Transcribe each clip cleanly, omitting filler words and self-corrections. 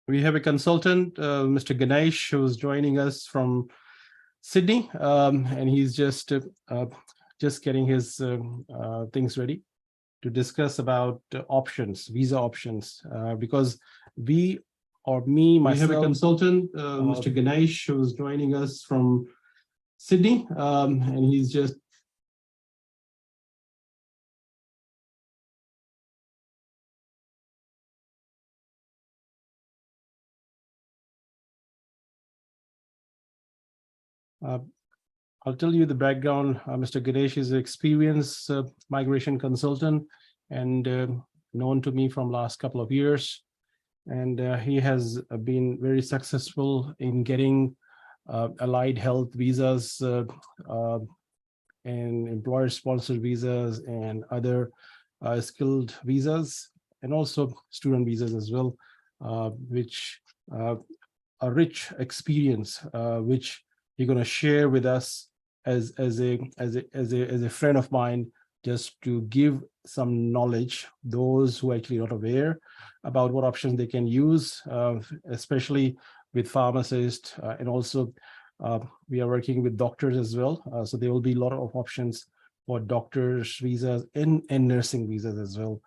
We have a consultant, Mr. Ganesh, who's joining us from Sydney, and he's just getting his things ready to discuss about options, visa options, because we or me, myself. We have a consultant, Mr. Ganesh, who's joining us from Sydney, and he's just I'll tell you the background. Mr. Ganesh is an experienced migration consultant and known to me from last couple of years. And he has been very successful in getting allied health visas and employer-sponsored visas and other skilled visas, and also student visas as well, which a rich experience, which you're going to share with us as a friend of mine, just to give some knowledge those who are actually not aware about what options they can use, especially with pharmacists, and also we are working with doctors as well. So there will be a lot of options for doctors visas and nursing visas as well,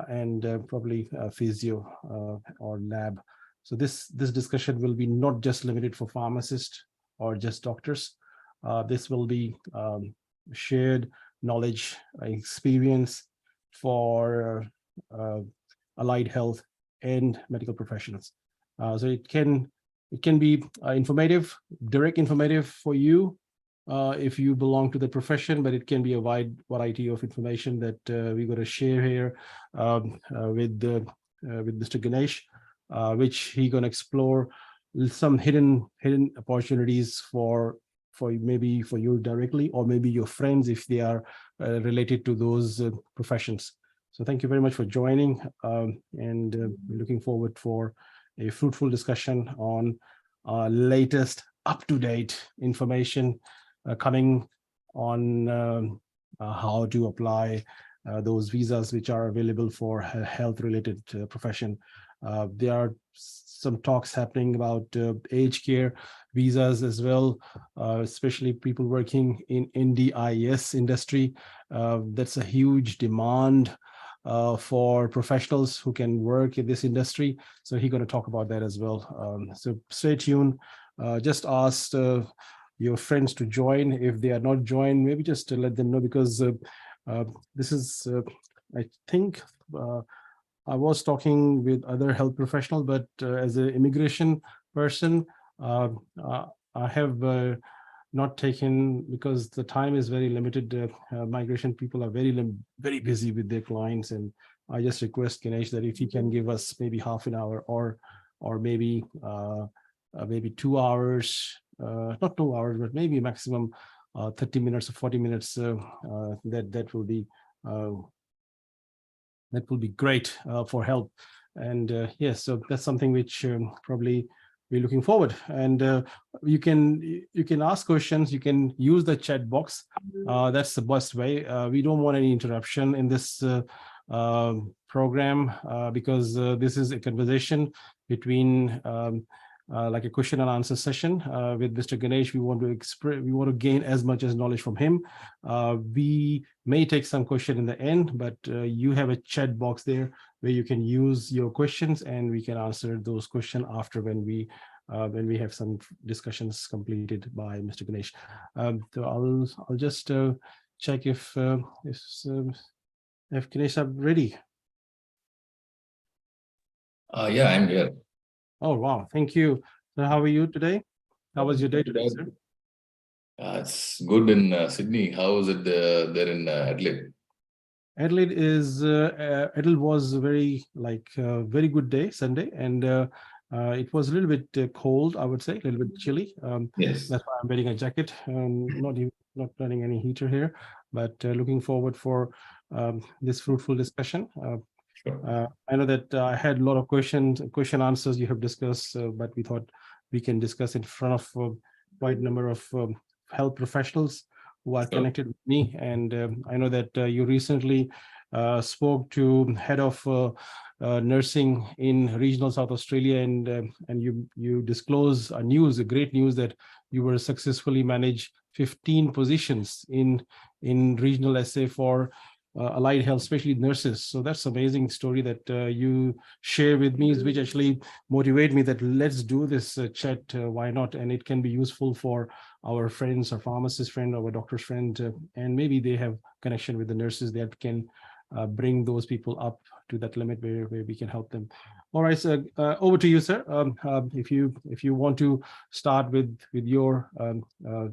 and probably physio or lab. So this discussion will be not just limited for pharmacists or just doctors. This will be shared knowledge, experience for allied health and medical professionals. So it can be informative, direct informative for you if you belong to the profession, but it can be a wide variety of information that we're going to share here with Mr. Ganesh, which he's going to explore some hidden opportunities for maybe for you directly, or maybe your friends if they are related to those professions. So thank you very much for joining, and looking forward for a fruitful discussion on latest up-to-date information coming on how to apply those visas which are available for health-related profession. There are some talks happening about aged care visas as well, especially people working in NDIS industry. That's a huge demand for professionals who can work in this industry. So he's going to talk about that as well. So stay tuned. Just ask your friends to join. If they are not joined, maybe just to let them know, because this is, I think, I was talking with other health professionals, but as an immigration person, I have not taken, because the time is very limited. Migration people are very busy with their clients, and I just request Ganesh that if he can give us maybe half an hour or maybe 2 hours, not 2 hours, but maybe maximum 30 minutes or 40 minutes. That will be great for help. And yes, so that's something which probably we're looking forward. And you can ask questions. You can use the chat box. That's the best way. We don't want any interruption in this program, because this is a conversation between like a question and answer session with Mr. Ganesh. We want to gain as much as knowledge from him. We may take some question in the end, but you have a chat box there where you can use your questions, and we can answer those questions after when we have some discussions completed by Mr. Ganesh. So I'll just check if Ganesh are ready. Yeah, I'm here. Oh, wow. Thank you. So how are you today? How was your day today, sir? It's good in Sydney. How is it there in Adelaide? Adelaide was very very good day, Sunday, and it was a little bit cold, I would say, a little bit chilly. Yes. That's why I'm wearing a jacket. Not running any heater here, but looking forward for this fruitful discussion. Sure. I know that I had a lot of question answers you have discussed, but we thought we can discuss in front of a wide number of health professionals who are connected with me. And I know that you recently spoke to head of nursing in regional South Australia, and you disclose a great news that you were successfully managed 15 positions in regional SA for allied health, especially nurses. So that's amazing story that you share with me, which actually motivate me that let's do this chat. Why not? And it can be useful for our friends, our pharmacist friend, our doctor's friend, and maybe they have connection with the nurses that can bring those people up to that limit where we can help them. All right, so over to you, sir. If you want to start with your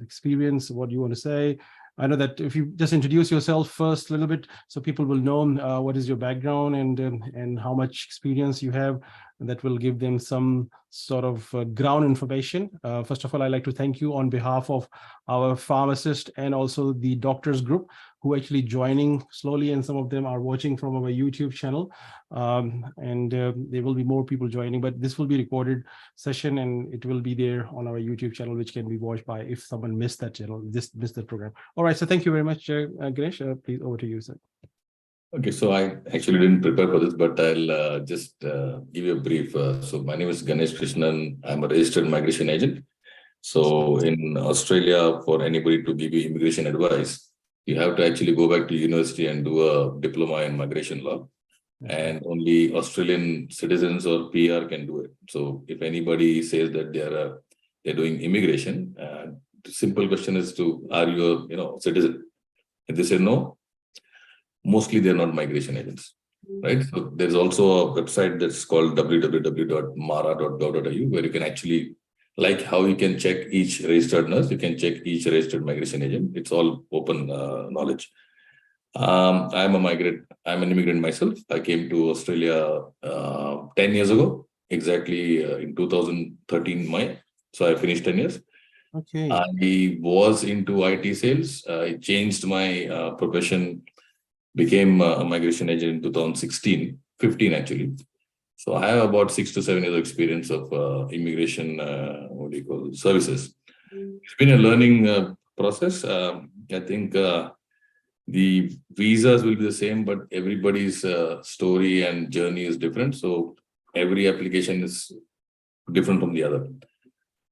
experience, what you want to say. I know that if you just introduce yourself first a little bit, so people will know what is your background and how much experience you have, and that will give them some sort of ground information. First of all, I'd like to thank you on behalf of our pharmacist and also the doctors group who are actually joining slowly, and some of them are watching from our YouTube channel. And there will be more people joining, but this will be recorded session and it will be there on our YouTube channel, which can be watched by if someone missed that channel, missed that program. All right, so thank you very much, Ganesh. Please, over to you, sir. Okay, so I actually didn't prepare for this, but I'll just give you a brief. So my name is Ganesh Krishnan. I'm a registered migration agent. So in Australia, for anybody to give you immigration advice, you have to actually go back to university and do a diploma in migration law. And only Australian citizens or PR can do it. So if anybody says that they're doing immigration, the simple question is are you a citizen? If they say no, mostly they're not migration agents, right? So there's also a website that's called www.mara.gov.au, where you can actually, like how you can check each registered nurse, you can check each registered migration agent. It's all open knowledge. I'm an immigrant myself. I came to Australia 10 years ago, exactly in 2013 May. So I finished 10 years. Okay. I was into IT sales. I changed my profession, became a migration agent in 2016, 15 actually. So I have about 6 to 7 years of experience of immigration, services. It's been a learning process. I think the visas will be the same, but everybody's story and journey is different. So every application is different from the other.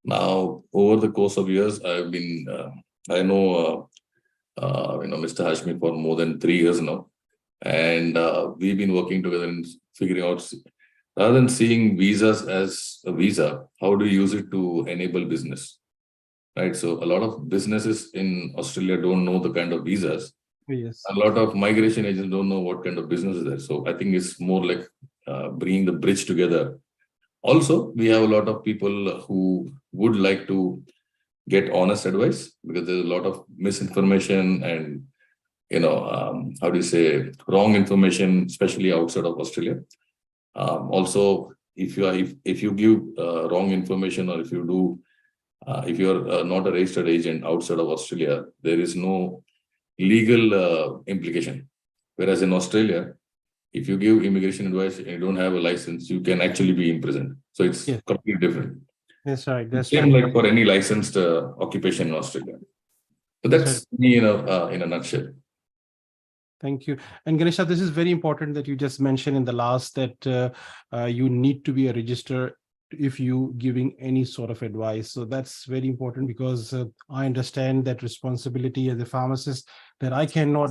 Now, over the course of years, I've been, I know, Mr. Hashmiau for more than 3 years now. And we've been working together and figuring out, rather than seeing visas as a visa, how do you use it to enable business, right? So a lot of businesses in Australia don't know the kind of visas. Yes. A lot of migration agents don't know what kind of business is there. So I think it's more like bringing the bridge together. Also, we have a lot of people who would like to get honest advice, because there's a lot of misinformation and how do you say, wrong information, especially outside of Australia. Also, if you give wrong information, or if you're not a registered agent outside of Australia, there is no legal implication. Whereas in Australia, if you give immigration advice and you don't have a license, you can actually be imprisoned. So it's completely different. That's right. That's same right. like for any licensed occupation in Australia. So that's me in a nutshell. Thank you. And Ganesha, this is very important that you just mentioned in the last that you need to be a register if you giving any sort of advice. So that's very important, because I understand that responsibility as a pharmacist, that I cannot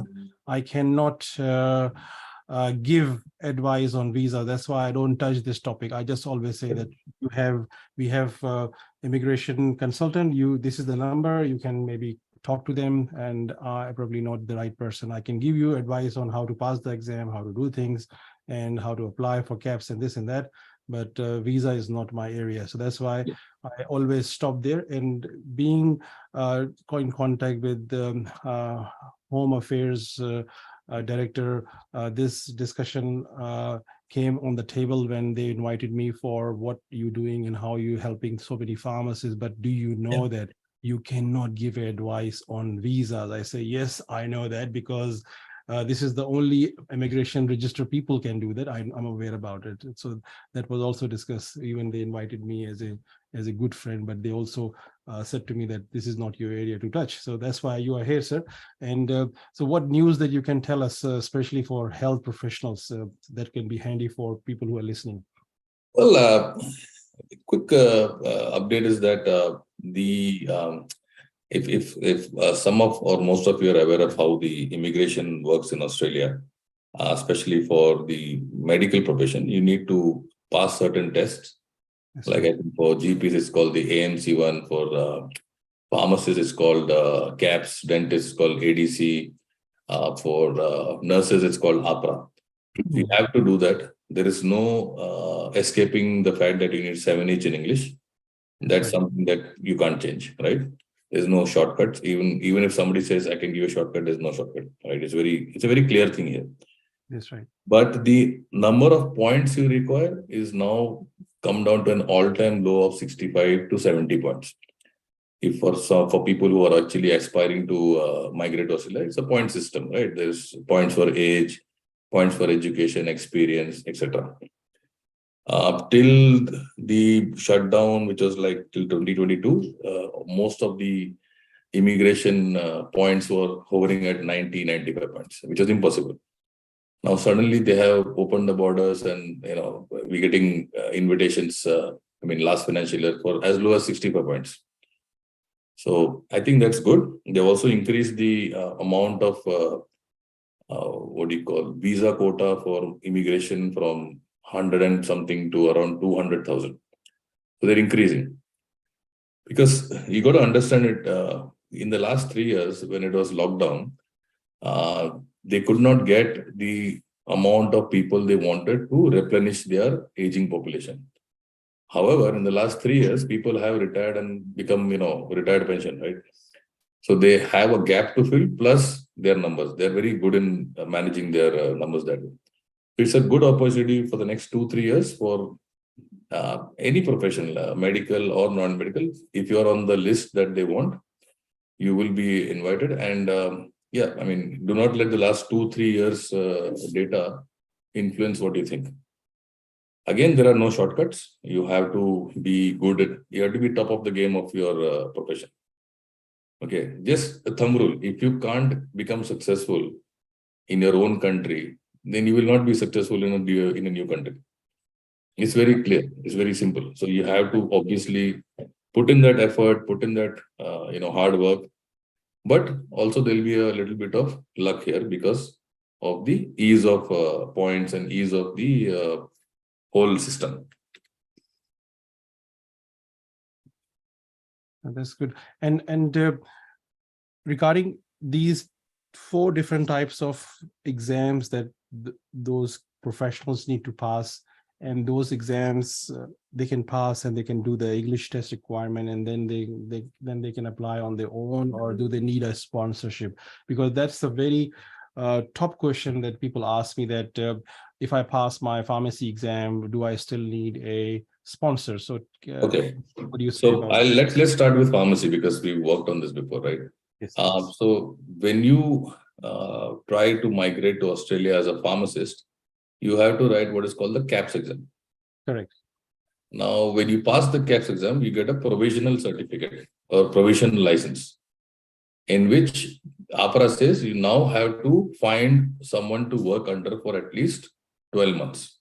give advice on visa. That's why I don't touch this topic. I just always say that we have immigration consultant. This is the number. You can maybe talk to them, and I'm probably not the right person. I can give you advice on how to pass the exam, how to do things, and how to apply for caps and this and that. But visa is not my area. So that's why I always stop there. And being in contact with Home Affairs director, this discussion came on the table when they invited me for what you're doing and how you're helping so many pharmacists. But do you know that you cannot give advice on visas? I say, yes, I know that, because this is the only immigration register people can do that. I'm aware about it. So that was also discussed. Even they invited me as a as a good friend, but they also said to me that this is not your area to touch. So that's why you are here, sir. And so what news that you can tell us, especially for health professionals, that can be handy for people who are listening? Well, quick update is that the if some of or most of you are aware of how the immigration works in Australia, especially for the medical profession, you need to pass certain tests. That's Like right. I think for GPs, it's called the AMC one. For pharmacists, it's called CAPS. Dentists, it's called ADC. For nurses, it's called APRA. You have to do that. There is no escaping the fact that you need 7H in English. That's right. something that you can't change, right? There's no shortcuts. Even if somebody says I can give a shortcut, there's no shortcut, right? It's a very clear thing here. That's right. But the number of points you require is now come down to an all-time low of 65 to 70 points. If for people who are actually aspiring to migrate to Australia, it's a point system, right? There's points for age, points for education, experience, etc. Till the shutdown, which was like till 2022, most of the immigration points were hovering at 90, 95 points, which was impossible. Now suddenly they have opened the borders, and we're getting invitations. Last financial year for as low as 65 points. So I think that's good. They've also increased the amount of visa quota for immigration from 100 and something to around 200,000. So they're increasing, because you got to understand it. In the last 3 years, when it was lockdown, they could not get the amount of people they wanted to replenish their aging population. However, in the last 3 years, people have retired and become, retired pension, right? So they have a gap to fill, plus their numbers. They're very good in managing their numbers that way. It's a good opportunity for the next 2-3 years for any profession, medical or non-medical. If you're on the list that they want, you will be invited. And do not let the last 2-3 years data influence what you think. Again, there are no shortcuts. You have to be good you have to be top of the game of your profession. Okay, just a thumb rule. If you can't become successful in your own country, then you will not be successful in a new country. It's very clear. It's very simple. So you have to obviously put in that effort, put in that hard work. But also there'll be a little bit of luck here because of the ease of points and ease of the whole system. That's good. And regarding these 4 different types of exams that those professionals need to pass, and those exams they can pass and they can do the English test requirement, and then they can apply on their own, or do they need a sponsorship? Because that's a very top question that people ask me, that if I pass my pharmacy exam, do I still need a sponsor? So okay, what do you say so about let's start with pharmacy, because we worked on this before, right? Yes, so when you try to migrate to Australia as a pharmacist, you have to write what is called the CAPS exam. Correct. Now, when you pass the CAPS exam, you get a provisional certificate or provisional license, in which APRA says you now have to find someone to work under for at least 12 months.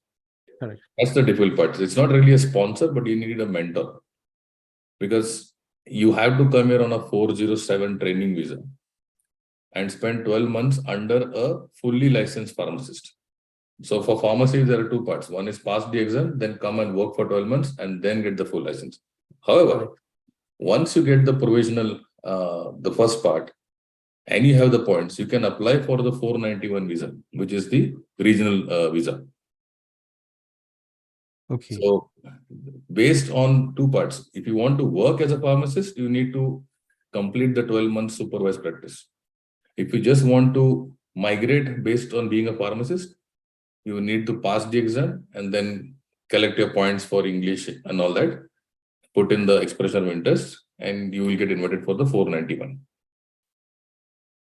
Correct. That's the difficult part. It's not really a sponsor, but you need a mentor, because you have to come here on a 407 training visa and spend 12 months under a fully licensed pharmacist. So for pharmacy, there are 2 parts. One is pass the exam, then come and work for 12 months and then get the full license. However, once you get the provisional, the first part, and you have the points, you can apply for the 491 visa, which is the regional visa. Okay. So based on 2 parts, if you want to work as a pharmacist, you need to complete the 12 months supervised practice. If you just want to migrate based on being a pharmacist, you need to pass the exam and then collect your points for English and all that, put in the expression of interest, and you will get invited for the 491.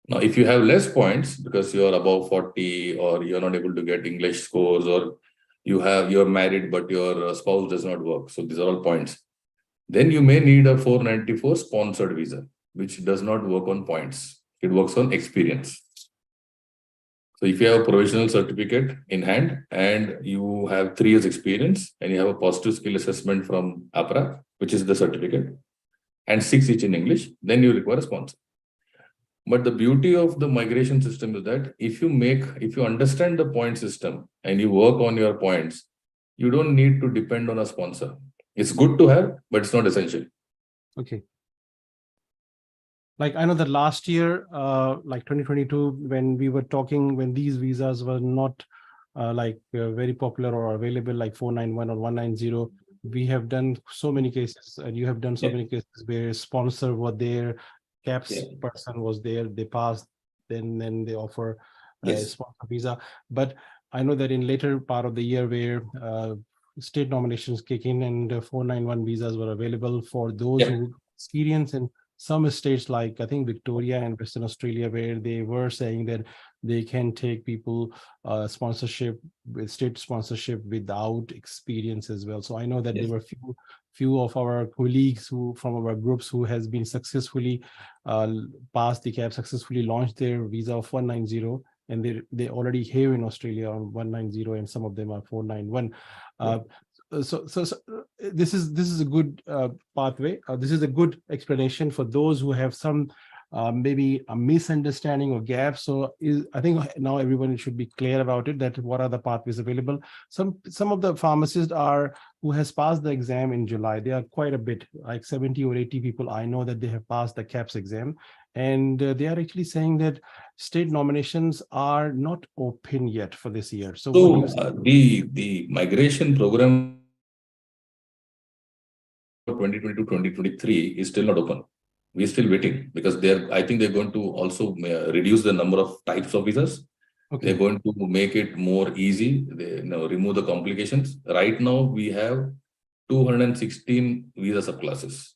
Now, if you have less points because you are above 40, or you're not able to get English scores, or you're married but your spouse does not work, so these are all points, Then you may need a 494 sponsored visa, which does not work on points. It works on experience. So if you have a provisional certificate in hand and you have 3 years experience and you have a positive skill assessment from APRA, which is the certificate, and 6 each in English, then you require a sponsor. But the beauty of the migration system is that if you understand the point system and you work on your points, you don't need to depend on a sponsor. It's good to have, but it's not essential. Okay. Like I know that last year, like 2022, when we were talking, when these visas were not very popular or available, like 491 or 190, we have done so many cases, and you have done so many cases where sponsor were there, CAPS person was there, they passed, then they offer a sponsor visa. But I know that in later part of the year where state nominations kick in and 491 visas were available for those who experience in some states like I think Victoria and Western Australia, where they were saying that they can take people sponsorship with state sponsorship without experience as well. So I know that there were few of our colleagues who from our groups who has been successfully passed the CAP, successfully launched their visa of 190, and they already have in Australia on 190, and some of them are 491. So this is a good pathway. This is a good explanation for those who have some maybe a misunderstanding or gap. So I think now everyone should be clear about it, that what are the pathways available. Some of the pharmacists who has passed the exam in July. They are quite a bit, like 70 or 80 people. I know that they have passed the CAPS exam, and they are actually saying that state nominations are not open yet for this year. So the migration program 2022-2023 is still not open. We're still waiting because I think they're going to also reduce the number of types of visas. They're going to make it more easy. They remove the complications. Right now, we have 216 visa subclasses.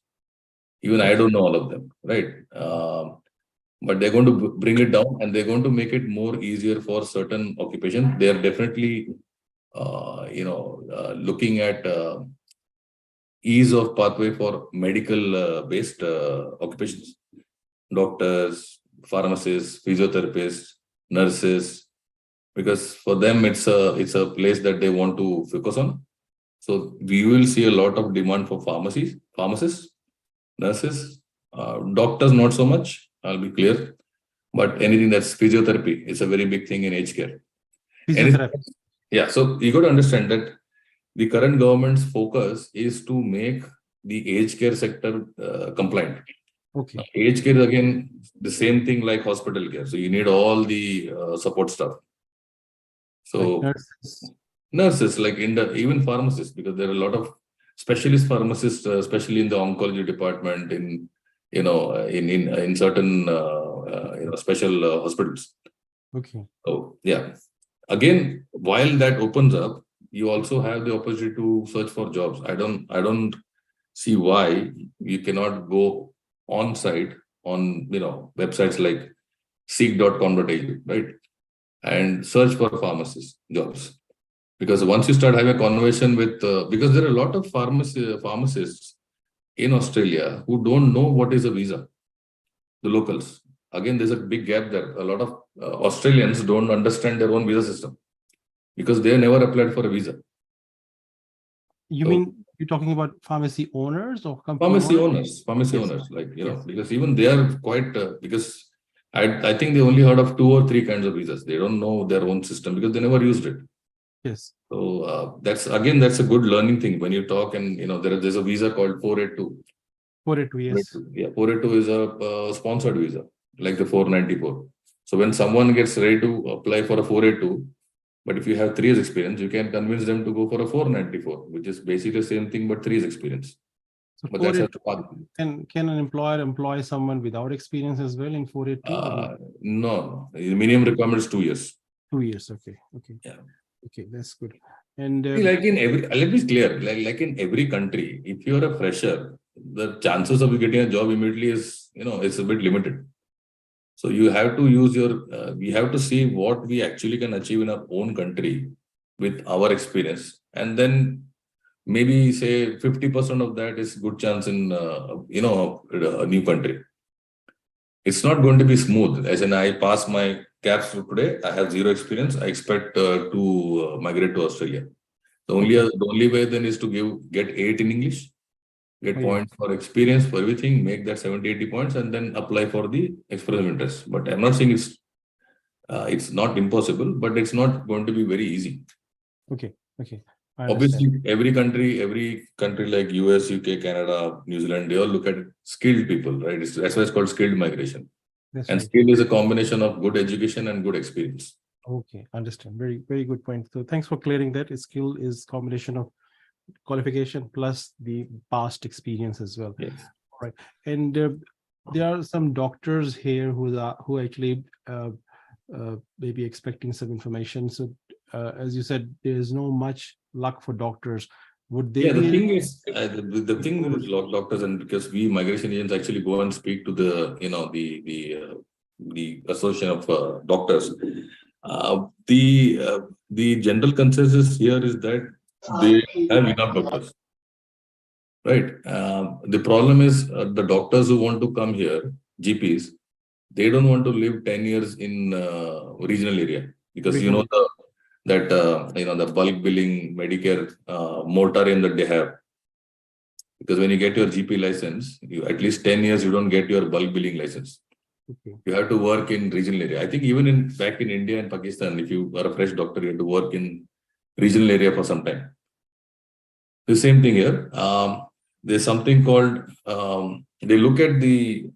Even I don't know all of them, right? But they're going to bring it down, and they're going to make it more easier for certain occupations. They're definitely, looking at ease of pathway for medical based occupations, doctors, pharmacists, physiotherapists, nurses, because for them it's a place that they want to focus on. So we will see a lot of demand for pharmacists, nurses, doctors not so much, I'll be clear, but anything that's physiotherapy is a very big thing in aged care. Yeah, so you got to understand that the current government's focus is to make the aged care sector compliant. Aged care is again the same thing like hospital care. So you need all the support staff. So like nurses, like even pharmacists, because there are a lot of specialist pharmacists, especially in the oncology department, in certain special hospitals. So yeah, again, while that opens up, you also have the opportunity to search for jobs. I don't see why you cannot go on site on websites like seek.com.au, right, and search for pharmacist jobs. Because once you start having a conversation with, because there are a lot of pharmacists in Australia who don't know what is a visa, the locals. Again, there's a big gap there. A lot of Australians don't understand their own visa system because they never applied for a visa. You mean you're talking about pharmacy owners or pharmacy owners, like, because even they are quite, because I think they only heard of 2 or 3 kinds of visas. They don't know their own system because they never used it. So that's a good learning thing when you talk, and there's a visa called 482. 482, yes. Yeah, 482 is a sponsored visa, like the 494. So when someone gets ready to apply for a 482, but if you have 3 years experience, you can convince them to go for a 494, which is basically the same thing, but 3 years experience. So but that's can an employer employ someone without experience as well in 482? No. The minimum requirement is 2 years. 2 years, okay. Yeah. Okay, that's good. And like in every, let me be clear, like in every country, if you're a fresher, the chances of you getting a job immediately is, it's a bit limited. So you have to use we have to see what we actually can achieve in our own country with our experience, and then maybe say 50% of that is good chance in, a new country. It's not going to be smooth. As in, I pass my CAPS today, I have zero experience. I expect to migrate to Australia. The only way then is to get 8 in English, get points for experience, for everything, make that 70, 80 points, and then apply for the express of interest. But I'm not saying it's not impossible, but it's not going to be very easy. Okay. Obviously, every country like US, UK, Canada, New Zealand, they all look at skilled people, right? That's why it's called skilled migration. And skill is a combination of good education and good experience. Okay, understand. Very, very good point. So thanks for clearing that. Skill is combination of qualification plus the past experience as well. Yes. All right. And there are some doctors here who actually maybe expecting some information. So as you said, there is no much luck for doctors. Would they? Yeah, the thing is, the thing with doctors, and because we migration agents actually go and speak to the association of doctors. The general consensus here is that they have enough doctors, right? The problem is the doctors who want to come here, GPs, they don't want to live 10 years in regional area because the bulk billing Medicare moratorium that they have. Because when you get your GP license, at least 10 years you don't get your bulk billing license. Okay. You have to work in regional area. I think even back in India and Pakistan, if you are a fresh doctor, you have to work in regional area for some time. The same thing here. There's something called they look at the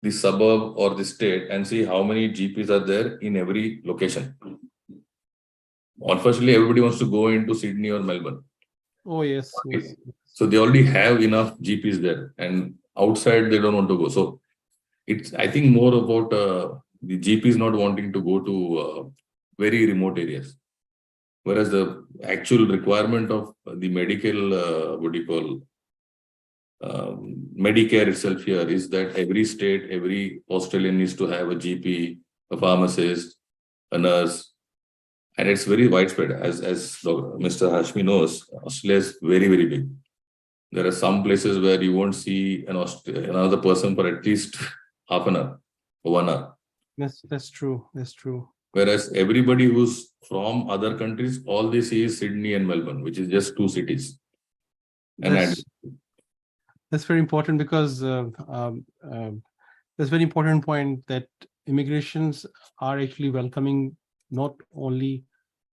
suburb or the state and see how many GPs are there in every location. Unfortunately, everybody wants to go into Sydney or Melbourne. Oh, yes. So they already have enough GPs there, and outside they don't want to go. So it's, I think, more about the GPs not wanting to go to very remote areas. Whereas the actual requirement of the medical, Medicare itself here is that every state, every Australian needs to have a GP, a pharmacist, a nurse. And it's very widespread. As Mr. Hashmiau knows, Australia is very, very big. There are some places where you won't see another person for at least half an hour or 1 hour. That's true. That's true. Whereas everybody who's from other countries, all they see is Sydney and Melbourne, which is just 2 cities. That's very important because that's very important point that immigrations are actually welcoming not only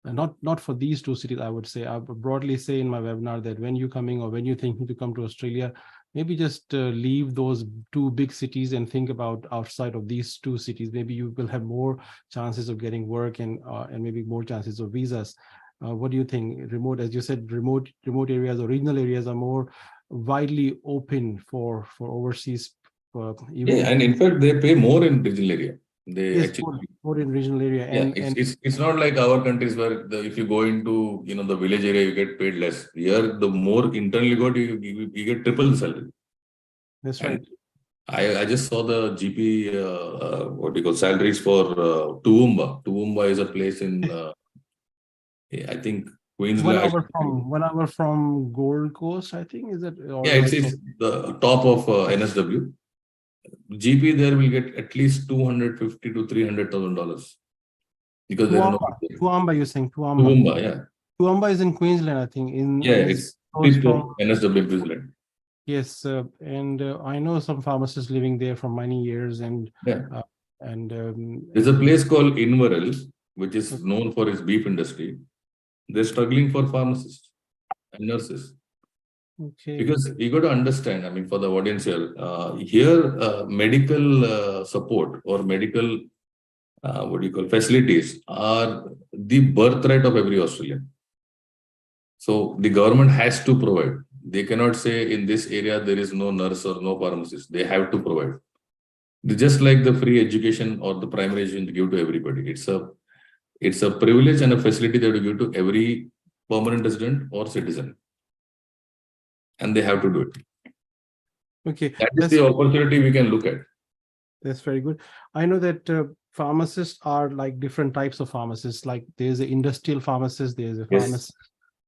not for these 2 cities. I would say I would broadly say in my webinar that when you're coming or when you're thinking to come to Australia, maybe just leave those 2 big cities and think about outside of these 2 cities. Maybe you will have more chances of getting work and maybe more chances of visas. What do you think? Remote, as you said, remote areas or regional areas are more widely open for overseas. And in fact, they pay more in regional area. More in regional area. It's not like our countries where if you go into the village area, you get paid less. Here, the more internally got, you get triple the salary. That's right. I just saw the GP salaries for Toowoomba. Toowoomba is a place in I think Queensland. 1 hour from Gold Coast, I think, is it? It's the top of NSW. GP there will get at least $250,000 to $300,000 because there's no. Toowoomba, you're saying Toowoomba? Toowoomba, yeah. Toowoomba is in Queensland, I think. It's from NSW, Queensland. Yes, and I know some pharmacists living there for many years, and there's a place called Inverell, which is known for its beef industry. They're struggling for pharmacists and nurses. Okay. Because you got to understand, I mean, for the audience here, medical support or medical facilities are the birthright of every Australian. So the government has to provide. They cannot say in this area there is no nurse or no pharmacist. They have to provide. Just like the free education or the primary education to give to everybody. It's a privilege and a facility that we give to every permanent resident or citizen. And they have to do it. Okay. That is the opportunity we can look at. That's very good. I know that pharmacists are like different types of pharmacists. Like there's an industrial pharmacist, there's a pharmacist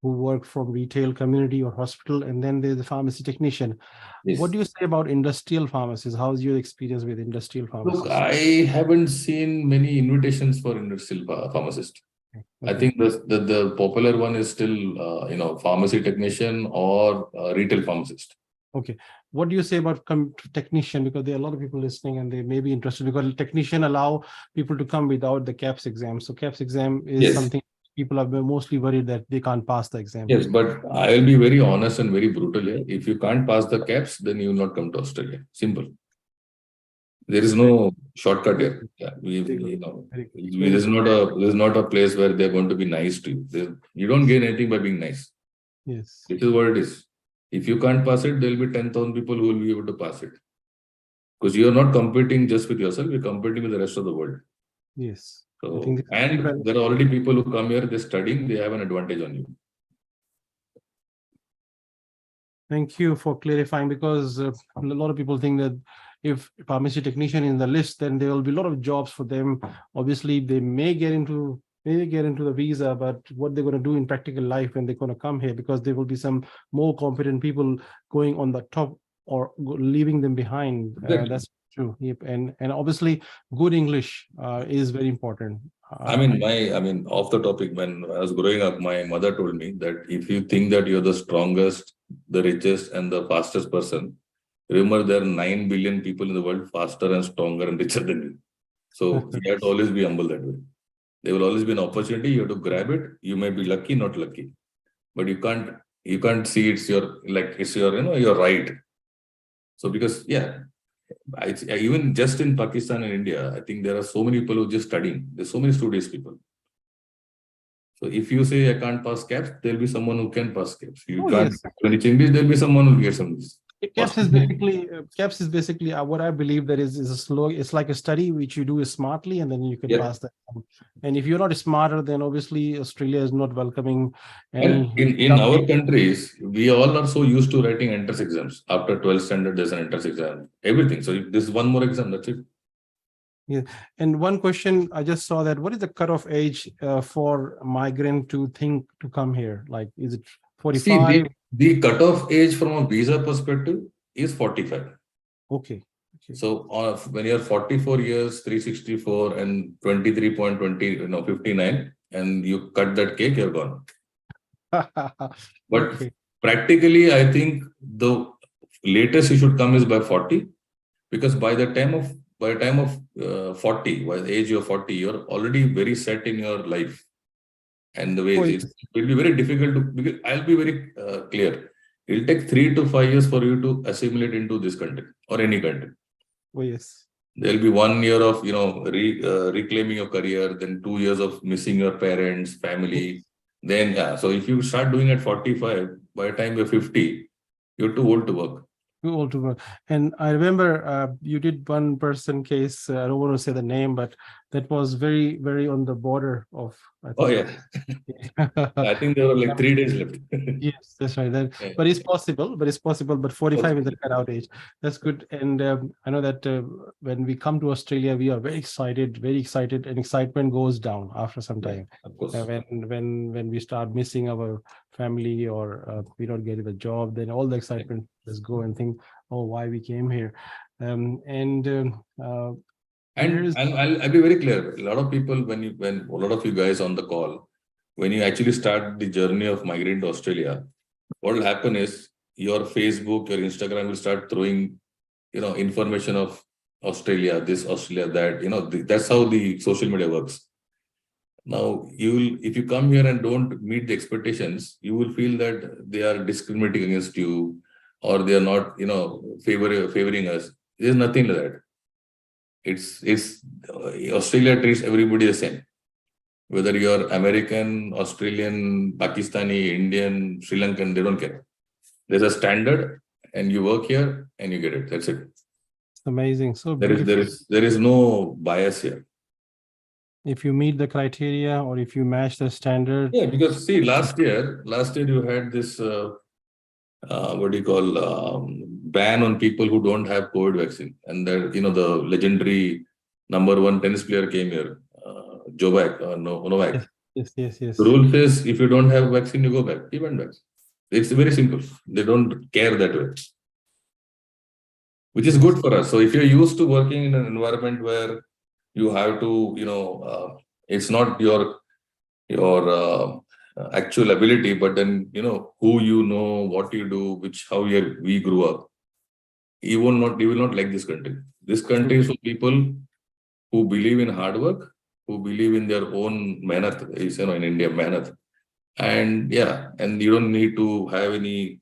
who work from retail community or hospital, and then there's the pharmacy technician. Yes. What do you say about industrial pharmacists? How's your experience with industrial pharmacists? Look, I haven't seen many invitations for industrial pharmacist. Okay. I think the popular one is still, pharmacy technician or retail pharmacist. Okay. What do you say about technician? Because there are a lot of people listening and they may be interested, because technician allow people to come without the CAPS exam. So CAPS exam is Yes. something people are mostly worried that they can't pass the exam. Yes, but I will be very honest and very brutal here. If you can't pass the CAPS, then you will not come to Australia. Simple. There is no shortcut here. Yeah, this is not a place where they're going to be nice to you. You don't gain anything by being nice. Yes. This is what it is. If you can't pass it, there will be 10,000 people who will be able to pass it. Because you are not competing just with yourself, you're competing with the rest of the world. Yes. So, and there are already people who come here, they're studying, they have an advantage on you. Thank you for clarifying, because a lot of people think that if pharmacy technician in the list, then there will be a lot of jobs for them. Obviously, they may get into the visa, but what they're going to do in practical life when they're going to come here, because there will be some more competent people going on the top or leaving them behind. Exactly. That's true. Yep. And obviously, good English is very important. Off the topic, when I was growing up, my mother told me that if you think that you're the strongest, the richest, and the fastest person, remember there are 9 billion people in the world faster and stronger and richer than you. So you have to always be humble that way. There will always be an opportunity. You have to grab it. You may be lucky, not lucky, but you can't see it's your your right. So because even just in Pakistan and India, I think there are so many people who are just studying. There's so many studious people. So if you say I can't pass CAPS, there'll be someone who can pass CAPS. You can't finish English, there'll be someone who gets English. CAPS is basically what I believe that is a slow. It's like a study which you do smartly, and then you can pass that. And if you're not smarter, then obviously Australia is not welcoming any. And in our countries, we all are so used to writing entrance exams. After 12th standard, there's an entrance exam. Everything. So if this is one more exam, that's it. Yeah. And one question I just saw, that what is the cutoff age for migrant to come here? Like, is it 45? See, the cutoff age from a visa perspective is 45. Okay. So when you're 44 years, 364 and 23.20, 59, and you cut that cake, you're gone. But practically, I think the latest you should come is by 40, because by the time of 40, by the age of 40, you're already very set in your life. And the way it will be very difficult to, because I'll be very clear. It'll take 3 to 5 years for you to assimilate into this country or any country. Oh, yes. There'll be 1 year of, reclaiming your career, then 2 years of missing your parents, family. Then, so if you start doing at 45, by the time you're 50, you're too old to work. Too old to work. And I remember you did one person case, I don't want to say the name, but that was very, very on the border of. I think there were like 3 days left. Yes, that's right. But it's possible. But 45 is the cutout age. That's good. And I know that when we come to Australia, we are very excited, and excitement goes down after some time. Of course. When we start missing our family, or we don't get a job, then all the excitement just go and think, oh, why we came here. I'll be very clear. A lot of people, when a lot of you guys on the call, when you actually start the journey of migrating to Australia, what will happen is your Facebook, your Instagram will start throwing, information of Australia, this, Australia, that, that's how the social media works. Now, if you come here and don't meet the expectations, you will feel that they are discriminating against you, or they are not, favoring us. There's nothing like that. It's Australia treats everybody the same, whether you're American, Australian, Pakistani, Indian, Sri Lankan, they don't care. There's a standard, and you work here and you get it. That's it. It's amazing. So there is no bias here. If you meet the criteria, or if you match the standard. Yeah, because see, last year you had this ban on people who don't have COVID vaccine, and that the legendary #1 tennis player came here, Novak. Yes, yes, yes. The rule says if you don't have vaccine, you go back. He went back. It's very simple. They don't care that way, which is good for us. So if you're used to working in an environment where you have to, it's not your actual ability, but then who what you do, we grew up. You will not like this country. This country is for people who believe in hard work, who believe in their own mehnat, is in India, mehnat. And and you don't need to have any.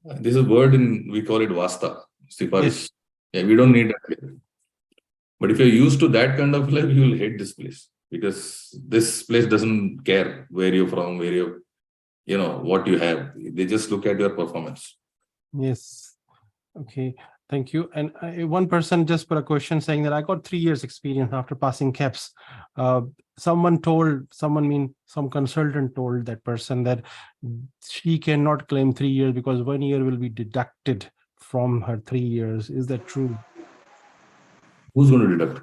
This is a word we call it vasta, sifarish. Yes. Yeah, we don't need that here. But if you're used to that kind of life, you will hate this place because this place doesn't care where you're from, what you have. They just look at your performance. Yes. Okay. Thank you. And one person just put a question saying that I got 3 years experience after passing CAPS. Some consultant told that person that she cannot claim 3 years because 1 year will be deducted from her 3 years. Is that true? Who's going to deduct?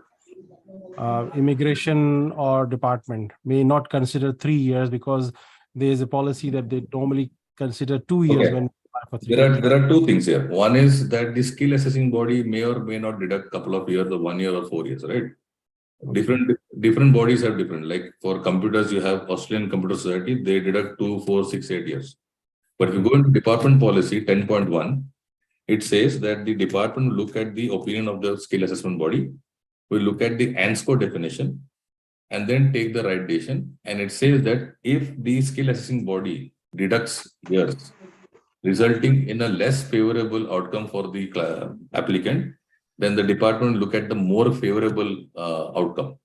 Immigration or department may not consider 3 years because there is a policy that they normally consider 2 years when for 3 years. There are two things here. One is that the skill assessing body may or may not deduct a couple of years or 1 year or 4 years, right? Okay. Different bodies have different. Like for computers, you have Australian Computer Society, they deduct 2, 4, 6, 8 years. But if you go into department policy 10.1, it says that the department will look at the opinion of the skill assessment body, will look at the ANSCO definition, and then take the right decision. And it says that if the skill assessing body deducts years, resulting in a less favorable outcome for the applicant, then the department will look at the more favorable outcome.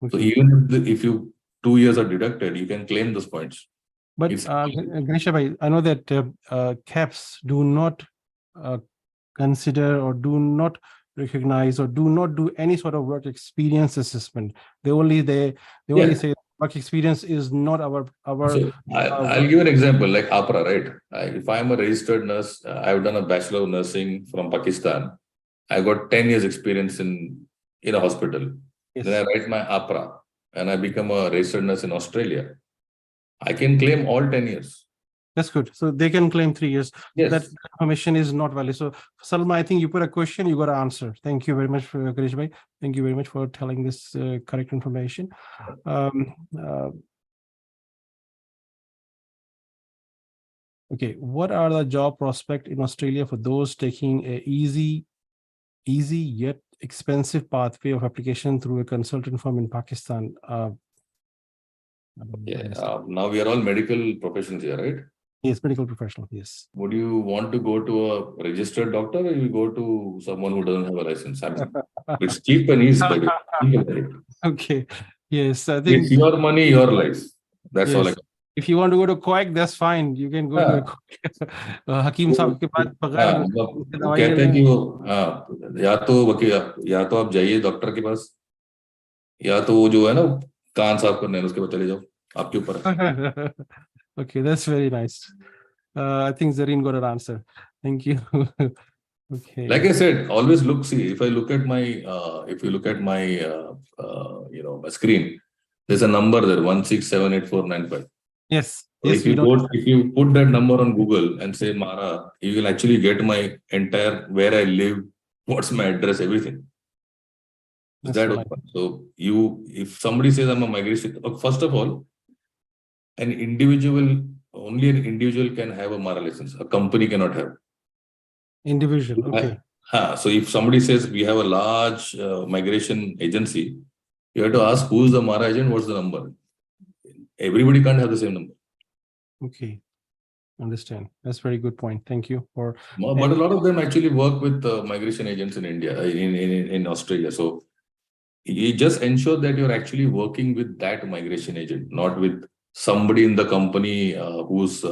Okay. So even if you 2 years are deducted, you can claim those points. But Ganesha bhai, I know that CAPS do not consider or do not recognize or do not do any sort of work experience assessment. They only only say work experience is not our. So I'll give an example like APRA, right? If I'm a registered nurse, I've done a Bachelor of Nursing from Pakistan. I got 10 years experience in a hospital. Yes. Then I write my APRA and I become a registered nurse in Australia. I can claim all 10 years. That's good. So they can claim 3 years. Yes. That information is not valid. So Salma, I think you put a question, you got to answer. Thank you very much for Ganesh bhai. Thank you very much for telling this correct information. Okay, what are the job prospects in Australia for those taking a easy yet expensive pathway of application through a consultant firm in Pakistan? Now we are all medical professions here, right? Yes, medical professional, yes. Would you want to go to a registered doctor or you go to someone who doesn't have a license? I mean, it's cheap and easy, but okay. Yes, I think it's your money, your life. That's all I can. If you want to go to Quack, that's fine. You can go to Hakim साहब के पास पगार कहते हैं कि वो या तो आप जाइए डॉक्टर के पास या तो वो जो है ना कान साफ करने हैं उसके बाद चले जाओ आपके ऊपर. Okay, that's very nice. I think Zareen got an answer. Thank you. Okay. Like I said, always look. See, if you look at my screen, there's a number there 1678495. Yes. If you put that number on Google and say Mara, you will actually get my entire where I live, what's my address, everything. Is that open? So if somebody says I'm a migration, first of all, only an individual can have a Mara license. A company cannot have. Individual, okay. So if somebody says we have a large migration agency, you have to ask who's the Mara agent, what's the number? Everybody can't have the same number. Okay, understand. That's a very good point. Thank you for. But a lot of them actually work with migration agents in India, in Australia. So you just ensure that you're actually working with that migration agent, not with somebody in the company who's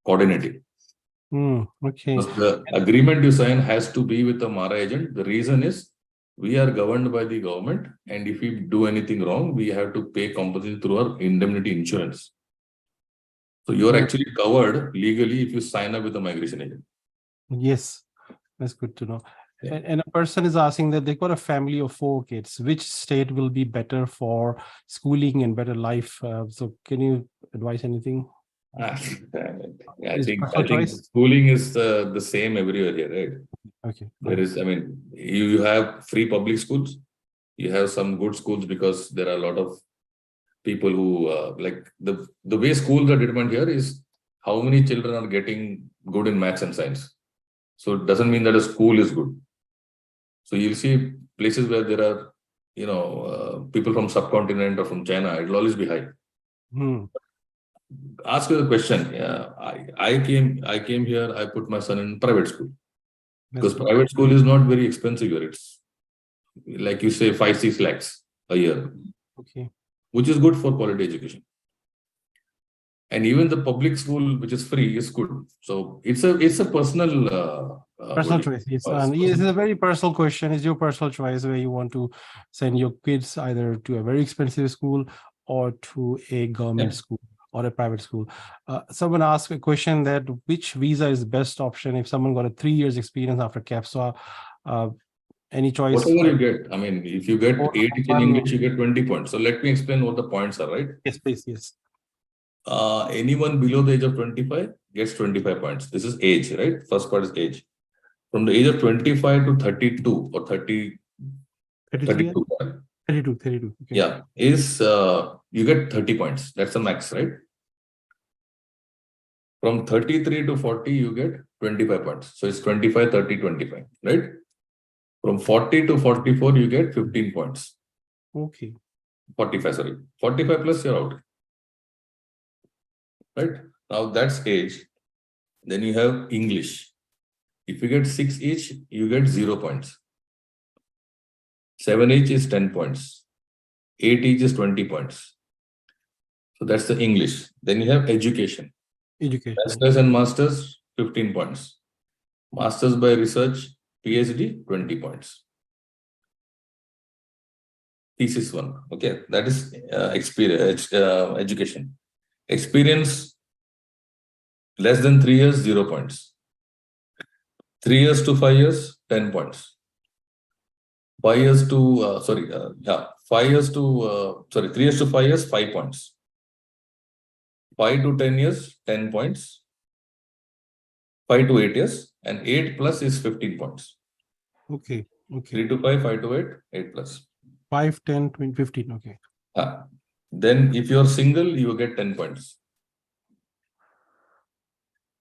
coordinating. Okay. The agreement you sign has to be with the Mara agent. The reason is we are governed by the government, and if we do anything wrong, we have to pay compensation through our indemnity insurance. So you're actually covered legally if you sign up with a migration agent. Yes, that's good to know. Yeah. And a person is asking that they've got a family of 4 kids. Which state will be better for schooling and better life? So can you advise anything? Ah, I Is think personal choice? schooling is the same everywhere here, right? Okay. There is, I mean, you have free public schools, you have some good schools because there are a lot of people who like the way schools are determined here is how many children are getting good in maths and science. So it doesn't mean that a school is good. So you'll see places where there are, people from subcontinent or from China, it'll always be high. Hmm. Ask you a question. Yeah, I came here, I put my son in private school. Because private school is not very expensive here. It's like you say 5-6 lakhs a year. Okay. Which is good for quality education. And even the public school, which is free, is good. So it's a personal Personal choice. It's a very personal question. It's your personal choice where you want to send your kids either to a very expensive school or to a government school or a private school. Someone asked a question that which visa is the best option if someone got a 3 years experience after CAPSA? Any choice? Whatever you get. I mean, if you get 80 in English, you get 20 points. So let me explain what the points are, right? Yes, please. Yes. Anyone below the age of 25 gets 25 points. This is age, right? First part is age. From the age of 25 to 32 or 32. 32. Okay. Yeah, you get 30 points. That's the max, right? From 33 to 40, you get 25 points. So it's 25, 30, 25, right? From 40 to 44, you get 15 points. Okay. 45, sorry. 45 plus, you're out. Right? Now that's age. Then you have English. If you get 6 each, you get 0 points. 7 each is 10 points. 8 each is 20 points. So that's the English. Then you have education. Bachelor's and masters, 15 points. Masters by research, PhD, 20 points. Thesis 1. Okay, that is experience, education. Experience, less than 3 years, 0 points. 3 years to 5 years, 10 points. 5 years to, 5 years to, 3 years to 5 years, 5 points. 5 to 10 years, 10 points. 5 to 8 years, and 8 plus is 15 points. Okay. 3 to 5, 5 to 8, 8 plus. 5, 10, 20, 15. Okay. Then if you're single, you get 10 points.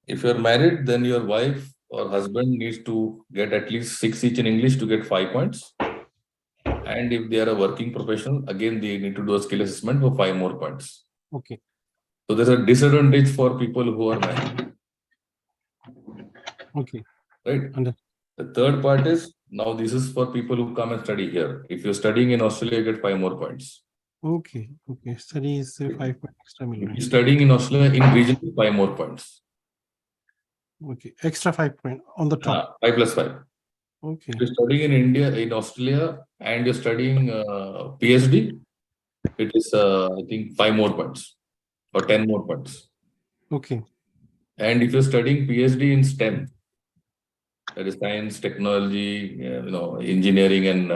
If you're married, then your wife or husband needs to get at least 6 each in English to get 5 points. And if they are a working professional, again, they need to do a skill assessment for 5 more points. Okay. So there's a disadvantage for people who are married. Okay. Right. The third part is, now this is for people who come and study here. If you're studying in Australia, you get 5 more points. Okay. Study is 5 points extra. If you're studying in Australia, in region, 5 more points. Okay. Extra 5 points on the top. 5 plus 5. Okay. If you're studying in India, in Australia, and you're studying PhD, it is, I think, 5 more points or 10 more points. Okay. And if you're studying PhD in STEM, that is science, technology, engineering, and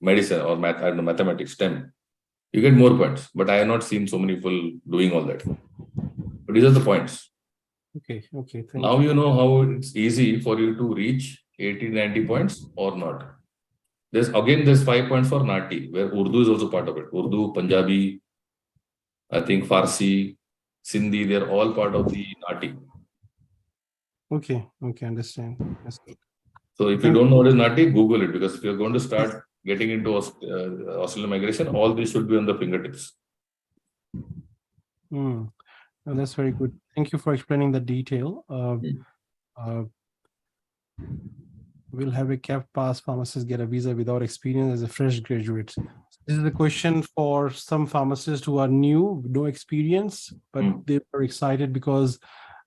medicine or mathematics, STEM, you get more points. But I have not seen so many people doing all that. But these are the points. Okay. Now you know how it's easy for you to reach 80, 90 points or not. There's 5 points for Nati, where Urdu is also part of it. Urdu, Punjabi, I think Farsi, Sindhi, they're all part of the Nati. Okay, understand. So if you don't know what is Nati, Google it, because if you're going to start getting into Australian migration, all this should be on the fingertips. Oh, that's very good. Thank you for explaining the detail. Will have a CAP pass pharmacist get a visa without experience as a fresh graduate? This is a question for some pharmacists who are new, no experience, but they are excited because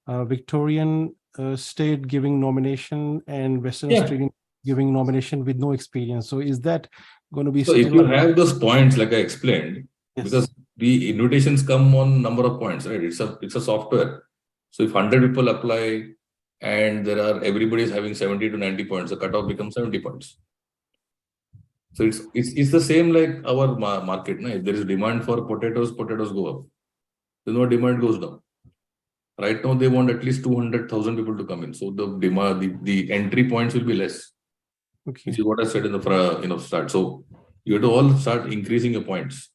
Victorian state giving nomination and Western Australian giving nomination with no experience. So is that going to be so if you have those points like I explained, because the invitations come on number of points, right? It's a software. So if 100 people apply, and everybody is having 70 to 90 points, the cutoff becomes 70 points. So it's the same like our market. If there is demand for potatoes go up. There's no demand, goes down. Right now, they want at least 200,000 people to come in. So the demand, the entry points will be less. Okay. Which is what I said in the start. So you have to all start increasing your points.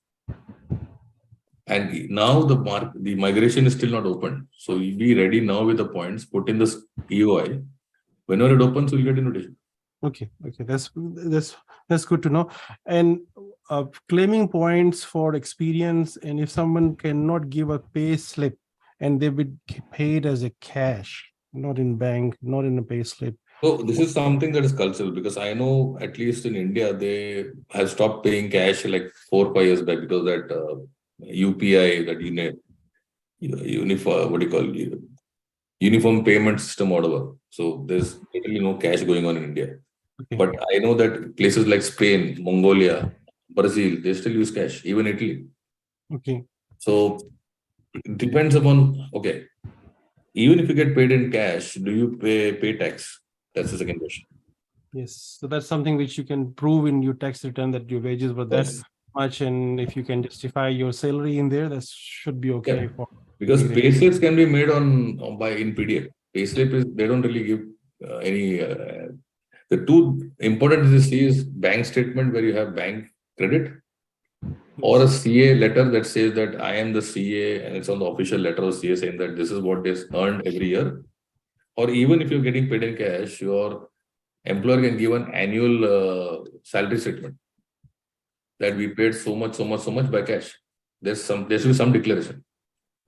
And now the migration is still not open. So you be ready now with the points, put in the EOI. Whenever it opens, you'll get invitation. Okay, that's good to know. And claiming points for experience, and if someone cannot give a pay slip and they be paid as a cash, not in bank, not in a pay slip. So this is something that is cultural, because I know at least in India they have stopped paying cash like 4 or 5 years back, because that UPI, that uniform, what do you call it? Uniform payment system, whatever. So there's literally no cash going on in India. Okay. But I know that places like Spain, Mongolia, Brazil, they still use cash, even Italy. Okay. So it depends upon, okay, even if you get paid in cash, do you pay tax? That's the second question. Yes. So that's something which you can prove in your tax return, that your wages were that much. And if you can justify your salary in there, that should be okay. Yeah. Because payslips can be made in PDF. Payslip is, they don't really give any. The two important things to see is bank statement where you have bank credit, or a CA letter that says that I am the CA, and it's on the official letter of CA saying that this is what is earned every year. Or even if you're getting paid in cash, your employer can give an annual salary statement that we paid so much by cash. There should be some declaration.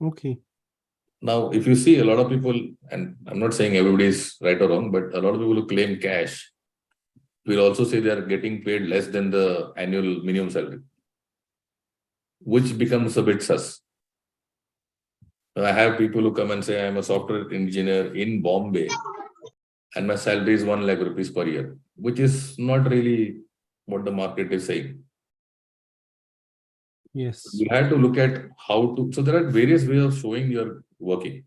Okay. Now, if you see a lot of people, and I'm not saying everybody is right or wrong, but a lot of people who claim cash will also say they are getting paid less than the annual minimum salary, which becomes a bit sus. I have people who come and say, I'm a software engineer in Bombay and my salary is 1 lakh rupees per year, which is not really what the market is saying. Yes. You have to look at how to, so there are various ways of showing you're working.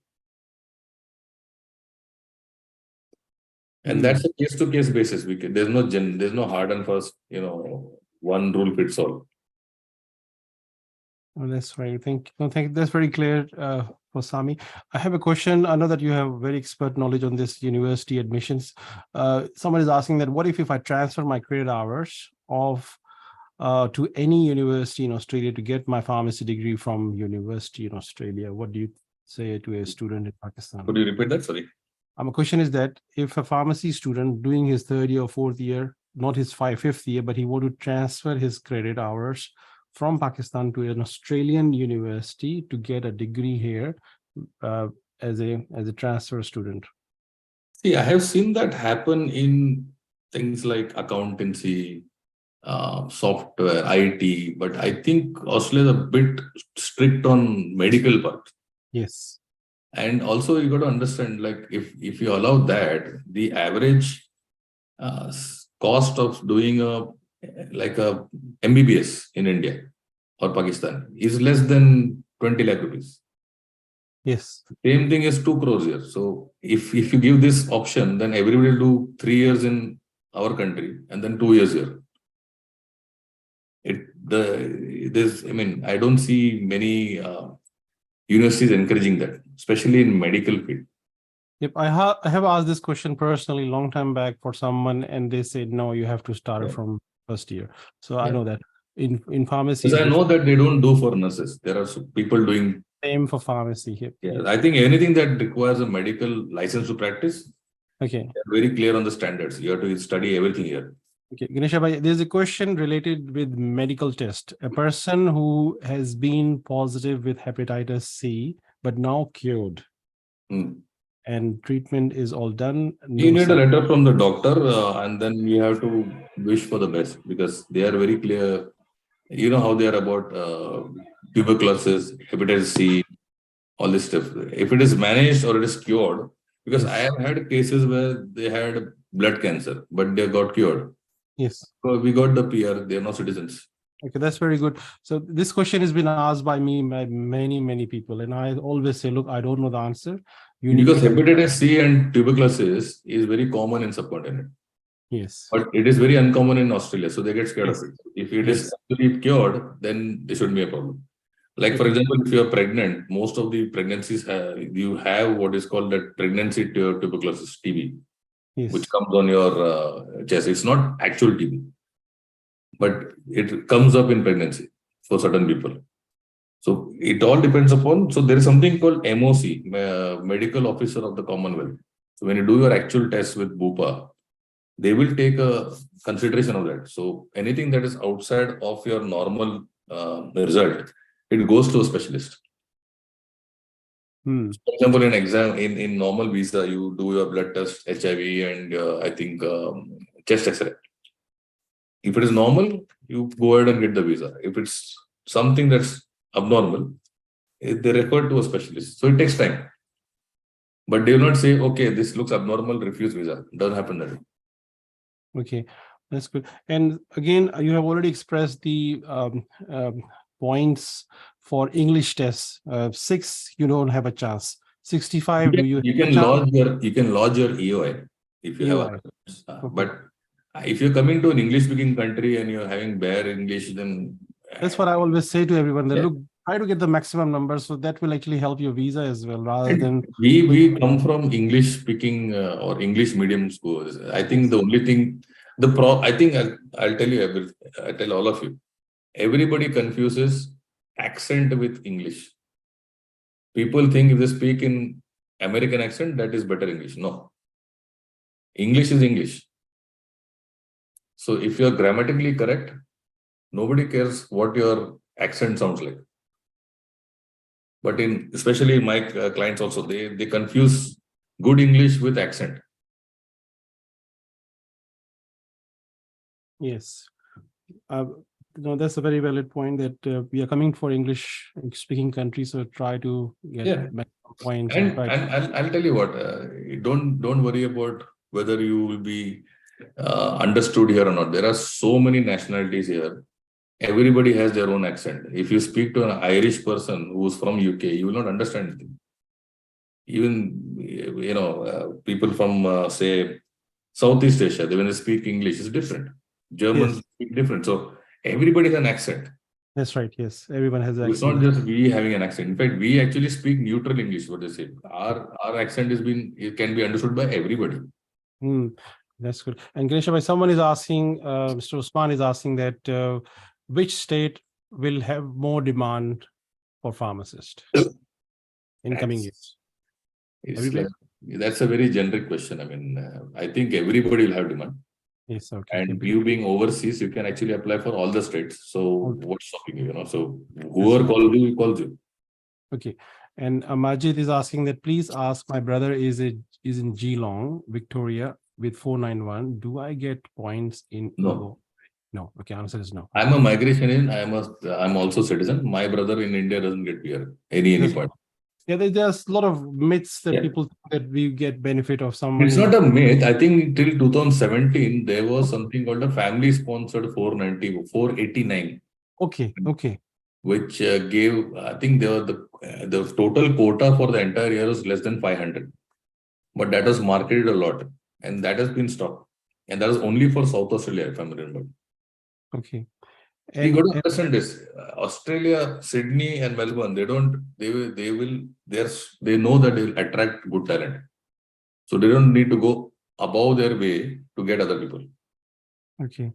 And that's a case-to-case basis. There's no hard and fast, one rule fits all. Oh, that's right. Thank you. That's very clear for Sami. I have a question. I know that you have very expert knowledge on this university admissions. Someone is asking that, what if I transfer my credit hours to any university in Australia to get my pharmacy degree from university in Australia? What do you say to a student in Pakistan? Could you repeat that? Sorry. My question is that if a pharmacy student doing his 3rd year or 4th year, not his 5th year, but he want to transfer his credit hours from Pakistan to an Australian university to get a degree here as a transfer student. See, I have seen that happen in things like accountancy, software, IT, but I think Australia is a bit strict on medical part. Yes. And also you got to understand, like if you allow that, the average cost of doing a MBBS in India or Pakistan is less than 20 lakh rupees. Yes. Same thing is 2 crores here. So if you give this option, then everybody will do 3 years in our country and then 2 years here. I don't see many universities encouraging that, especially in medical field. Yep, I have asked this question personally long time back for someone, and they said no, you have to start from 1st year. So I know that in pharmacy. Because I know that they don't do for nurses. There are people doing same for pharmacy here. Yeah, I think anything that requires a medical license to practice. Okay. They're very clear on the standards. You have to study everything here. Okay, Ganesha bhai, there's a question related with medical test. A person who has been positive with hepatitis C, but now cured, and treatment is all done. You need a letter from the doctor, and then you have to wish for the best, because they are very clear. You know how they are about tuberculosis, hepatitis C, all this stuff. If it is managed or it is cured, because I have had cases where they had blood cancer, but they got cured. Yes. So we got the PR, they are not citizens. Okay, that's very good. So this question has been asked by me by many people, and I always say, look, I don't know the answer. You need Because to help. hepatitis C and tuberculosis is very common in subcontinent, Yes, but it is very uncommon in Australia, so they get scared of yes, it. If it is yes. actually cured, then there shouldn't be a problem. Like for Okay. example, if you are pregnant, most of the pregnancies you have what is called the pregnancy tuberculosis (TB), which Yes. comes on your chest. It's not actual TB, but it comes up in pregnancy for certain people. So it all depends upon. So there is something called MOC, Medical Officer of the Commonwealth. So when you do your actual test with BUPA, they will take a consideration of that. So anything that is outside of your normal result, it goes to a specialist. Hmm. For example, in exam in normal visa, you do your blood test, HIV, and I think chest X-ray. If it is normal, you go ahead and get the visa. If it's something that's abnormal, they refer to a specialist. So it takes time. But they will not say, okay, this looks abnormal, refuse visa. Doesn't happen that way. Okay, that's good. And again, you have already expressed the points for English tests. 6, you don't have a chance. 65, do you You have a can chance? lodge your EOI if you have EOI. other. Okay. But if you're coming to an English speaking country and you're having bare English, then That's what I always say to everyone. That yeah. look, try to get the maximum number, so that will actually help your visa as well, rather And than we come from English speaking or English medium schools. I think yes, the only thing I think I'll tell you I'll tell all of you. Everybody confuses accent with English. People think if they speak in American accent, that is better English. No. English is English. So if you're grammatically correct, nobody cares what your accent sounds like. But in especially my clients also, they confuse good English with accent. yes. No, that's a very valid point that we are coming for English speaking countries, so try to get Yeah. maximum points and And try. I'll tell you what, don't worry about whether you will be understood here or not. There are so many nationalities here. Everybody has their own accent. If you speak to an Irish person who's from UK, you will not understand anything. Even people from say Southeast Asia, when they speak English, is different. Germans Yes, speak different. So everybody has an accent. that's right. Yes, everyone has It's not accent. just we having an accent. In fact, we actually speak neutral English, what they say. Our accent it can be understood by everybody. Hmm, that's good. And Ganesh Bhai, someone is asking, Mr. Usman is asking that which state will have more demand for pharmacists in coming years? It's Everywhere? like that's a very generic question. I mean, I think everybody will have demand. Yes, okay. And you being overseas, you can actually apply for all the states. So Okay. what's stopping you? So That's whoever right. calls you, calls you. Okay. And Majid is asking that please ask my brother is in Geelong, Victoria with 491. Do I get points in No, EO? No. Okay. Answer is no. I'm a migration agent. I'm also citizen. My brother in India doesn't get PR any That's point. yeah. There's a lot of myths that Yeah. people think that we get benefit of someone It's in not the. a myth. I think till 2017, there was something called a family sponsored 490, 489, Okay. Okay. which gave, I think the total quota for the entire year was less than 500. But that was marketed a lot and that has been stopped. And that was only for South Australia, if I'm remember. Okay. We got to And understand this. Australia, Sydney, and Melbourne, they know that they will attract good talent. So they don't need to go above their way to get other people. okay.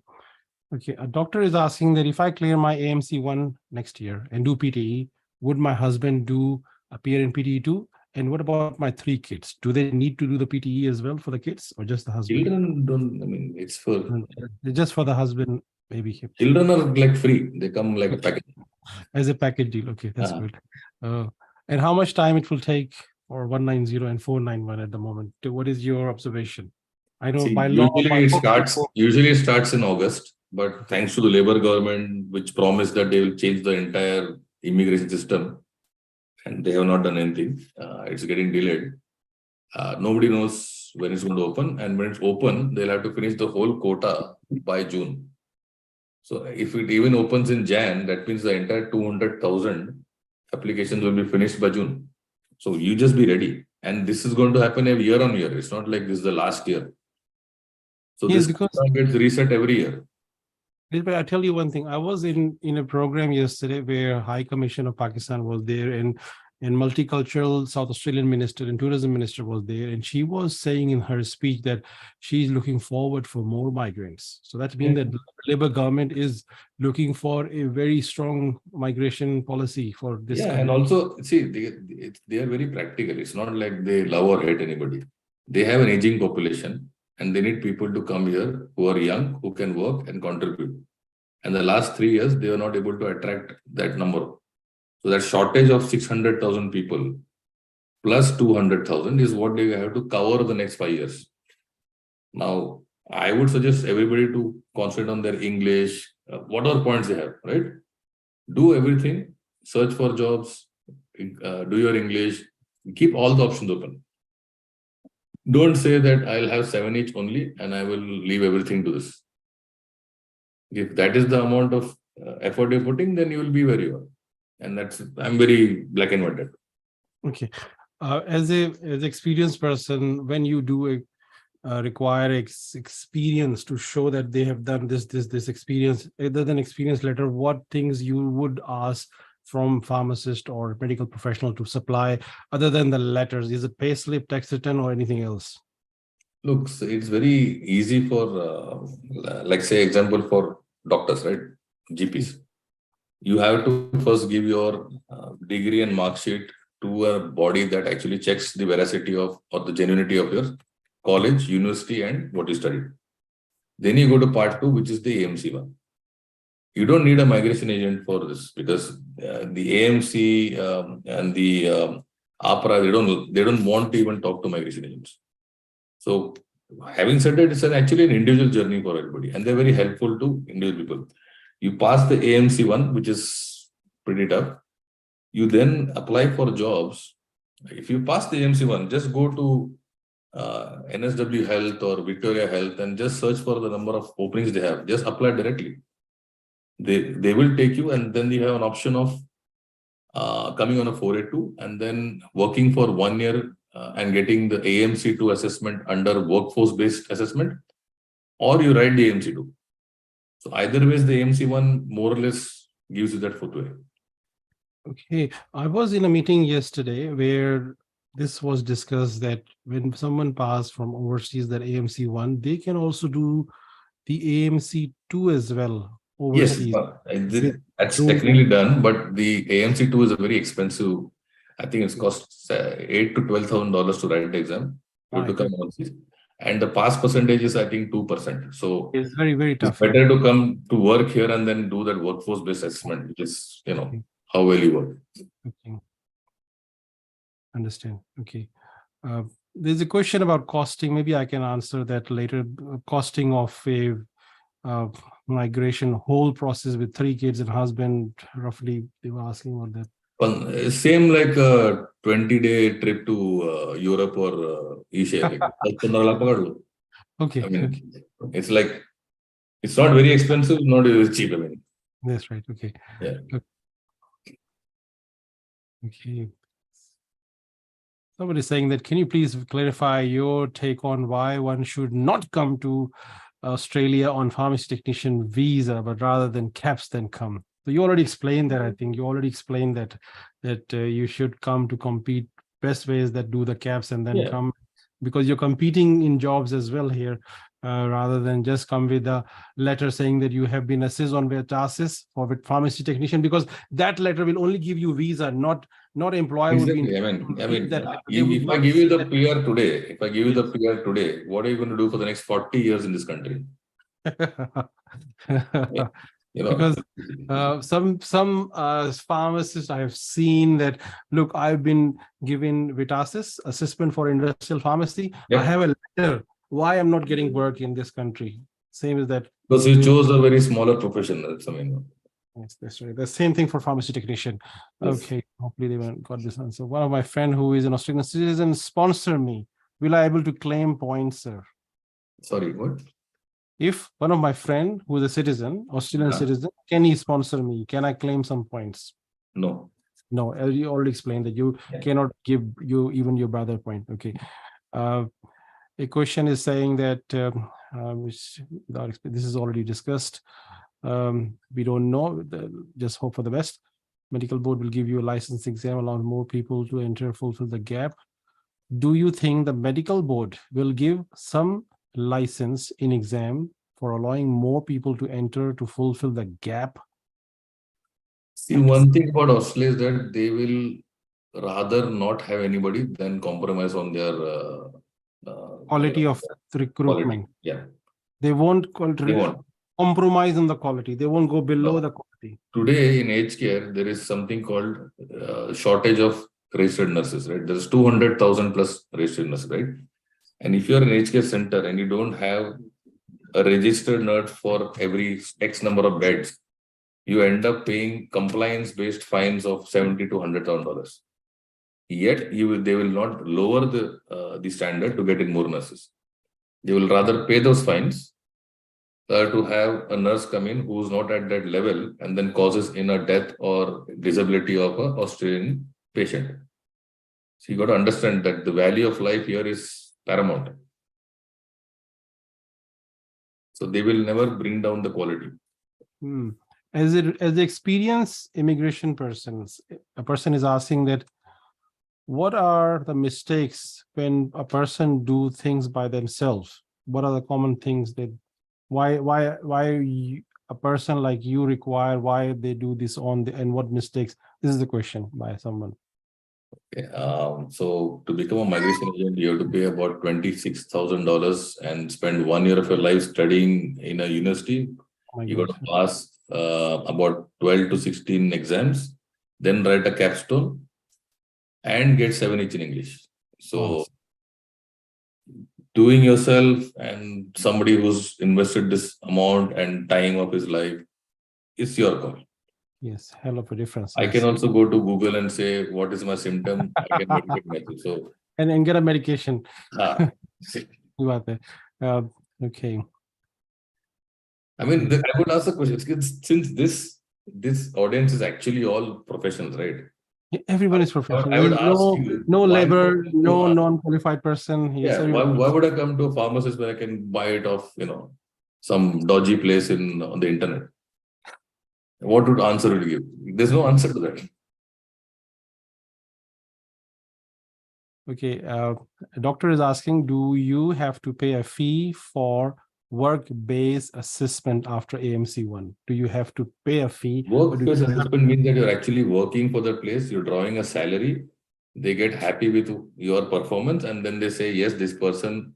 Okay. A doctor is asking that if I clear my AMC1 next year and do PTE, would my husband appear in PTE too? And what about my 3 kids? Do they need to do the PTE as well for the kids or just the husband? Children don't, I mean, it's for Just for the husband, maybe children are like free. They come like a package. as a package deal. Okay, that's Uh, good. And how much time it will take for 190 and 491 at the moment? What is your observation? I know See, by law, usually it starts in August, but thanks to the Labour government, which promised that they will change the entire immigration system, and they have not done anything. It's getting delayed. Nobody knows when it's going to open, and when it's open, they'll have to finish the whole quota by June. So if it even opens in Jan, that means the entire 200,000 applications will be finished by June. So you just be ready. And this is going to happen every year on year. It's not like this is the last year. So Yes, this because gets reset every year. but I tell you one thing. I was in a program yesterday where High Commission of Pakistan was there, and multicultural South Australian minister and tourism minister was there, and she was saying in her speech that she's looking forward for more migrants. So that means that the Labour government is looking for a very strong migration policy for this Yeah, country. and also see they are very practical. It's not like they love or hate anybody. They have an aging population, and they need people to come here who are young, who can work and contribute. And the last 3 years, they were not able to attract that number. So that shortage of 600,000 people plus 200,000 is what they have to cover the next 5 years. Now, I would suggest everybody to concentrate on their English, whatever points they have, right? Do everything, search for jobs, do your English, keep all the options open. Don't say that I'll have 7 each only and I will leave everything to this. If that is the amount of effort you're putting, then you will be where you are. And I'm very black and white. Okay. As experienced person, when you do require experience to show that they have done this experience, other than experience letter, what things you would ask from pharmacist or medical professional to supply other than the letters? Is it payslip, tax return, or anything else? Look, it's very easy for, like say example for doctors, right? GPs. You have to first give your degree and mark sheet to a body that actually checks the veracity of or the genuinity of your college, university, and what you studied. Then you go to part 2, which is the AMC one. You don't need a migration agent for this because the AMC and the APRA, they don't want to even talk to migration agents. So having said that, it's actually an individual journey for everybody, and they're very helpful to individual people. You pass the AMC one, which is pretty tough. You then apply for jobs. If you pass the AMC one, just go to NSW Health or Victoria Health and just search for the number of openings they have. Just apply directly. They will take you, and then you have an option of coming on a 482 and then working for 1 year and getting the AMC2 assessment under workforce-based assessment, or you write the AMC2. So either ways, the AMC1 more or less gives you that footway. Okay, I was in a meeting yesterday where this was discussed that when someone passed from overseas that AMC1, they can also do the AMC2 as well overseas. Yes, that's technically done, but the AMC2 is a very expensive. I think it's cost $8,000 to $12,000 to write the exam to come overseas, and the pass percentage is I think 2%. So it's very, very tough. It's better to come to work here and then do that workforce-based assessment, which is how well you work. Okay. Understand. Okay. There's a question about costing. Maybe I can answer that later. Costing of a migration whole process with 3 kids and husband, roughly they were asking about that. Well, same like a 20-day trip to Europe or Asia. Okay. I mean, it's like, it's not very expensive, not very cheap. I mean, that's right. Okay. Yeah. Okay. Somebody is saying that, can you please clarify your take on why one should not come to Australia on pharmacy technician visa, but rather than CAPS then come? So you already explained that. I think you already explained that you should come to compete. Best way is that do the CAPS and then come, because you're competing in jobs as well here, rather than just come with a letter saying that you have been assessed on Vitasis for with pharmacy technician, because that letter will only give you visa, not employer exactly. would be. I mean, if I give you the PR today, what are you going to do for the next 40 years in this country? Because some pharmacists I have seen that, look, I've been given Vitasis assessment for industrial pharmacy. I have a letter why I'm not getting work in this country. Same as that. Because you chose a very smaller profession. That's Yes, that's right. The same thing for pharmacy technician. Yes. Okay, hopefully they got this answer. One of my friend who is an Australian citizen sponsor me. Will I able to claim points, sir? Sorry, what? if one of my friend who is a citizen, Australian citizen, can he sponsor me? Can I claim some points? No. No, as you already explained that you cannot give you even your brother point. Okay. A question is saying that this is already discussed. We don't know. Just hope for the best. Medical board will give you a license exam, allow more people to enter, fulfill the gap. Do you think the medical board will give some license in exam for allowing more people to enter to fulfill the gap? See, one thing about Australia is that they will rather not have anybody than compromise on their quality of recruitment. quality. Yeah. They won't They won't. compromise on the quality. They won't go below the quality. Today in aged care, there is something called shortage of registered nurses, right? There's 200,000 plus registered nurses, right? And if you're an aged care center and you don't have a registered nurse for every X number of beds, you end up paying compliance-based fines of $70,000 to $100,000. Yet they will not lower the standard to get in more nurses. They will rather pay those fines to have a nurse come in who's not at that level and then causes in a death or disability of an Australian patient. So you got to understand that the value of life here is paramount. So they will never bring down the quality. As the experienced immigration persons, a person is asking that, what are the mistakes when a person do things by themselves? What are the common things that why a person like you require, why they do this and what mistakes? This is the question by someone. Okay. So to become a migration agent, you have to pay about $26,000 and spend 1 year of your life studying in a university. You got to pass about 12 to 16 exams, then write a capstone and get 7H in English. So doing yourself and somebody who's invested this amount and time of his life, it's your call. Yes, hell of a difference. I can also go to Google and say, what is my symptom? I can medicate myself. So and get a medication. Okay. I mean, I would ask a question, since this audience is actually all professionals, right? Everyone is professional. I would ask you, no labor, no non-qualified person. Yes, why would I come to a pharmacist where I can buy it off, some dodgy place on the internet? What would answer would you give? There's no answer to that. Okay, a doctor is asking, do you have to pay a fee for work-based assessment after AMC1? Do you have to pay a fee? Work-based assessment means that you're actually working for the place, you're drawing a salary, they get happy with your performance, and then they say, yes, this person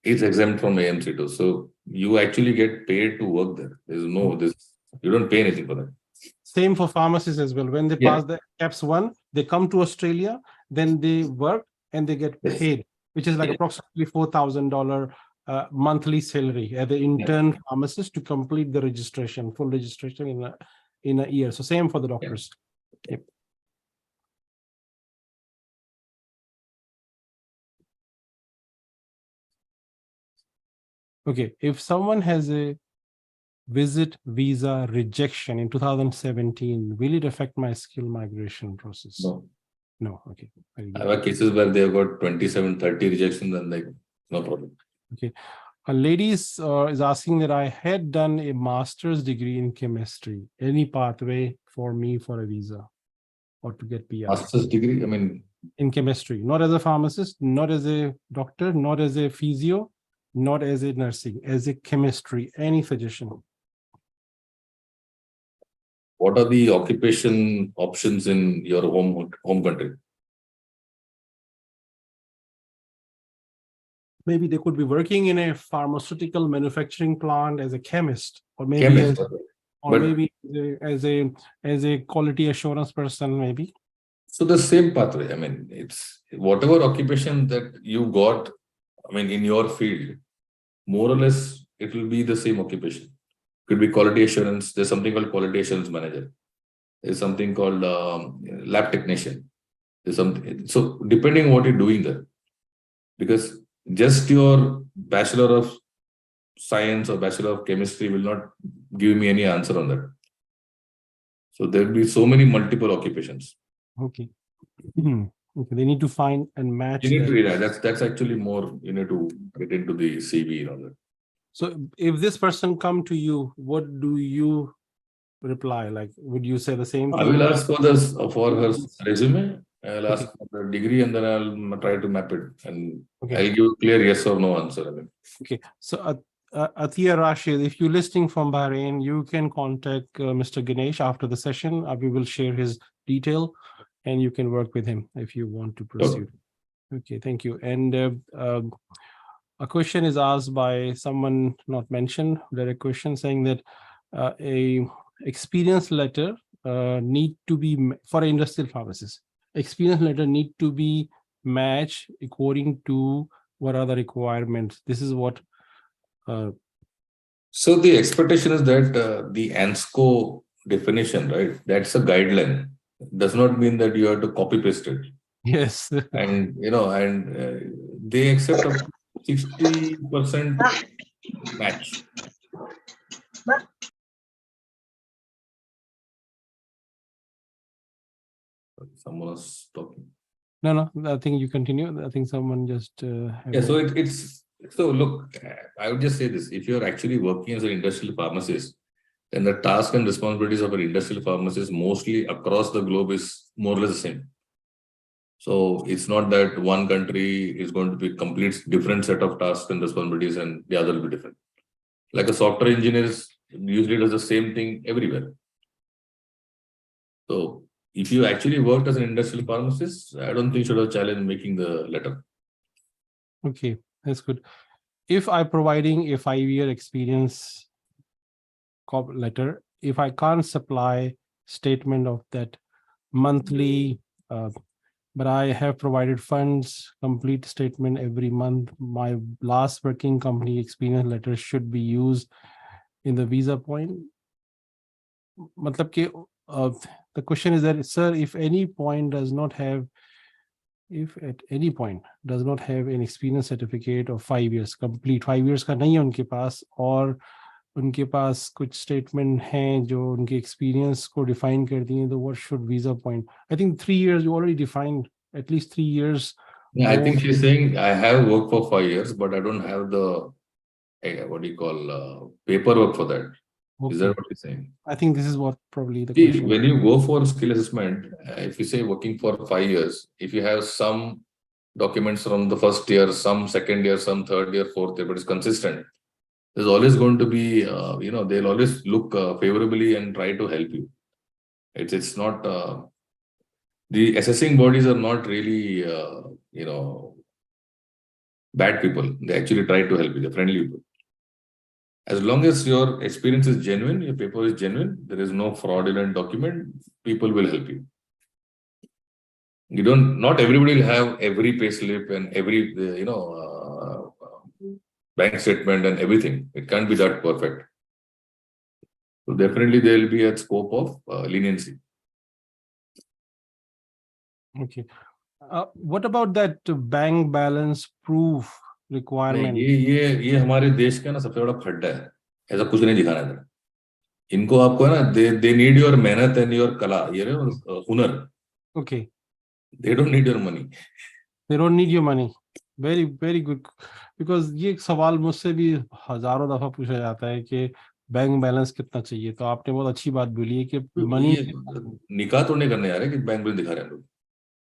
is exempt from AMC2. So you actually get paid to work there. There's no, you don't pay anything for that. Same for pharmacists as well. When they pass the CAPS 1, they come to Australia, then they work and they get paid, which is like approximately $4,000 monthly salary as an intern pharmacist to complete the registration, full registration in a year. So same for the doctors. Yep. Okay, if someone has a visit visa rejection in 2017, will it affect my skill migration process? No. No, okay. I have cases where they've got 27, 30 rejections and no problem. Okay. A lady is asking that I had done a master's degree in chemistry. Any pathway for me for a visa or to get PR? Master's degree? I mean... In chemistry, not as a pharmacist, not as a doctor, not as a physio, not as a nursing, as a chemistry, any suggestion? What are the occupation options in your home country? Maybe they could be working in a pharmaceutical manufacturing plant as a chemist, or maybe as a quality assurance person, maybe. So the same pathway. I mean, it's whatever occupation that you got. I mean, in your field, more or less, it will be the same occupation. Could be quality assurance. There's something called quality assurance manager. There's something called lab technician. There's something. So depending on what you're doing there, because just your Bachelor of science or bachelor of chemistry will not give me any answer on that. So there will be so many multiple occupations. Okay. Okay. They need to find and match. You need that. to read that. That's actually more, you need to get into the CV and all that. So if this person come to you, what do you reply? Like, would you say the same I thing? will ask for her resume. I'll ask for the degree and then I'll try to map it and Okay. I'll give clear yes or no answer. I mean. Okay. So Atia Rashid, if you're listening from Bahrain, you can contact Mr. Ganesh after the session. We will share his detail and you can work with him if you want to proceed. Okay, thank you. And a question is asked by someone not mentioned, direct question saying that a experience letter need to be for an industrial pharmacist. Experience letter need to be matched according to what are the requirements. This is what. So the expectation is that the ANSCO definition, right? That's a guideline. It does not mean that you have to copy paste it. Yes. And they accept up to 60% match. Someone was talking. No, I think you continue. I think someone just. So it's so look, I would just say this: if you're actually working as an industrial pharmacist, then the task and responsibilities of an industrial pharmacist mostly across the globe is more or less the same. So it's not that one country is going to be complete different set of tasks and responsibilities and the other will be different. Like a software engineer usually does the same thing everywhere. So if you actually worked as an industrial pharmacist, I don't think you should have challenged making the letter. Okay, that's good. If I'm providing a 5-year experience letter, if I can't supply statement of that monthly, but I have provided funds, complete statement every month, my last working company experience letter should be used in the visa point. Matlab ki, the question is that, sir, if at any point does not have an experience certificate of 5 years, complete 5 years का नहीं है उनके पास, और उनके पास कुछ statement हैं जो उनके एक्सपीरियंस को डिफाइन कर दिए, तो what should visa point? I think 3 years you already defined, at least 3 years. Yeah, I think she's saying I have worked for 5 years, but I don't have the paperwork for that. Okay. Is that what you're saying? I think this is what probably the question. When you go for skill assessment, if you say working for 5 years, if you have some documents from the first year, some second year, some third year, fourth year, but it's consistent, there's always going to be, they'll always look favorably and try to help you. It's not, the assessing bodies are not really, bad people. They actually try to help you. They're friendly people. As long as your experience is genuine, your paper is genuine, there is no fraudulent document, people will help you. Not everybody will have every payslip and every, bank statement and everything. It can't be that perfect. So definitely there will be a scope of leniency. Okay. What about that bank balance proof requirement? ये हमारे देश का ना सबसे बड़ा खड्डा है. ऐसा कुछ नहीं दिखाना है. इनको आपको है ना, they need your मेहनत and your कला, हुनर. Okay. They don't need your money. They don't need your money. Very, very good. Because ये सवाल मुझसे भी हजारों दफा पूछा जाता है कि बैंक बैलेंस कितना चाहिए, तो आपने बहुत अच्छी बात बोली है कि मनी निकाह तो नहीं करने आ रहे कि बैंक बैलेंस दिखा रहे हैं लोग,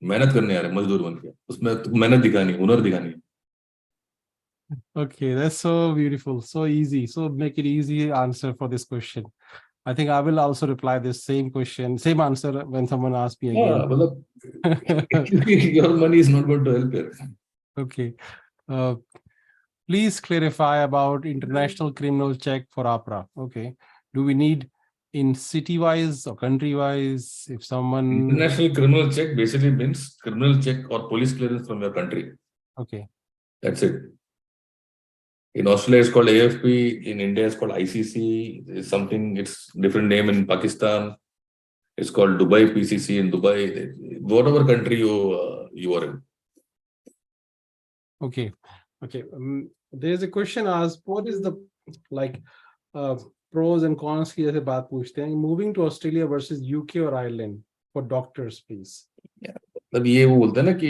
मेहनत करने आ रहे हैं मजदूर बन के, उसमें मेहनत दिखानी, हुनर दिखानी. Okay, that's so beautiful, so easy. So make it easy answer for this question. I think I will also reply this same question, same answer when someone asks me again. Your money is not going to help you. Okay. Please clarify about international criminal check for APRA. Okay. Do we need in city-wise or country-wise? If someone... International criminal check basically means criminal check or police clearance from your country. Okay. That's it. In Australia, it's called AFP. In India, it's called ICC. It's different name in Pakistan. It's called Dubai PCC in Dubai. Whatever country you are in. Okay. Okay. There's a question asked, what is the like pros and cons की जैसे बात पूछते हैं, moving to Australia versus UK or Ireland for doctors, please. मतलब ये वो बोलते हैं ना कि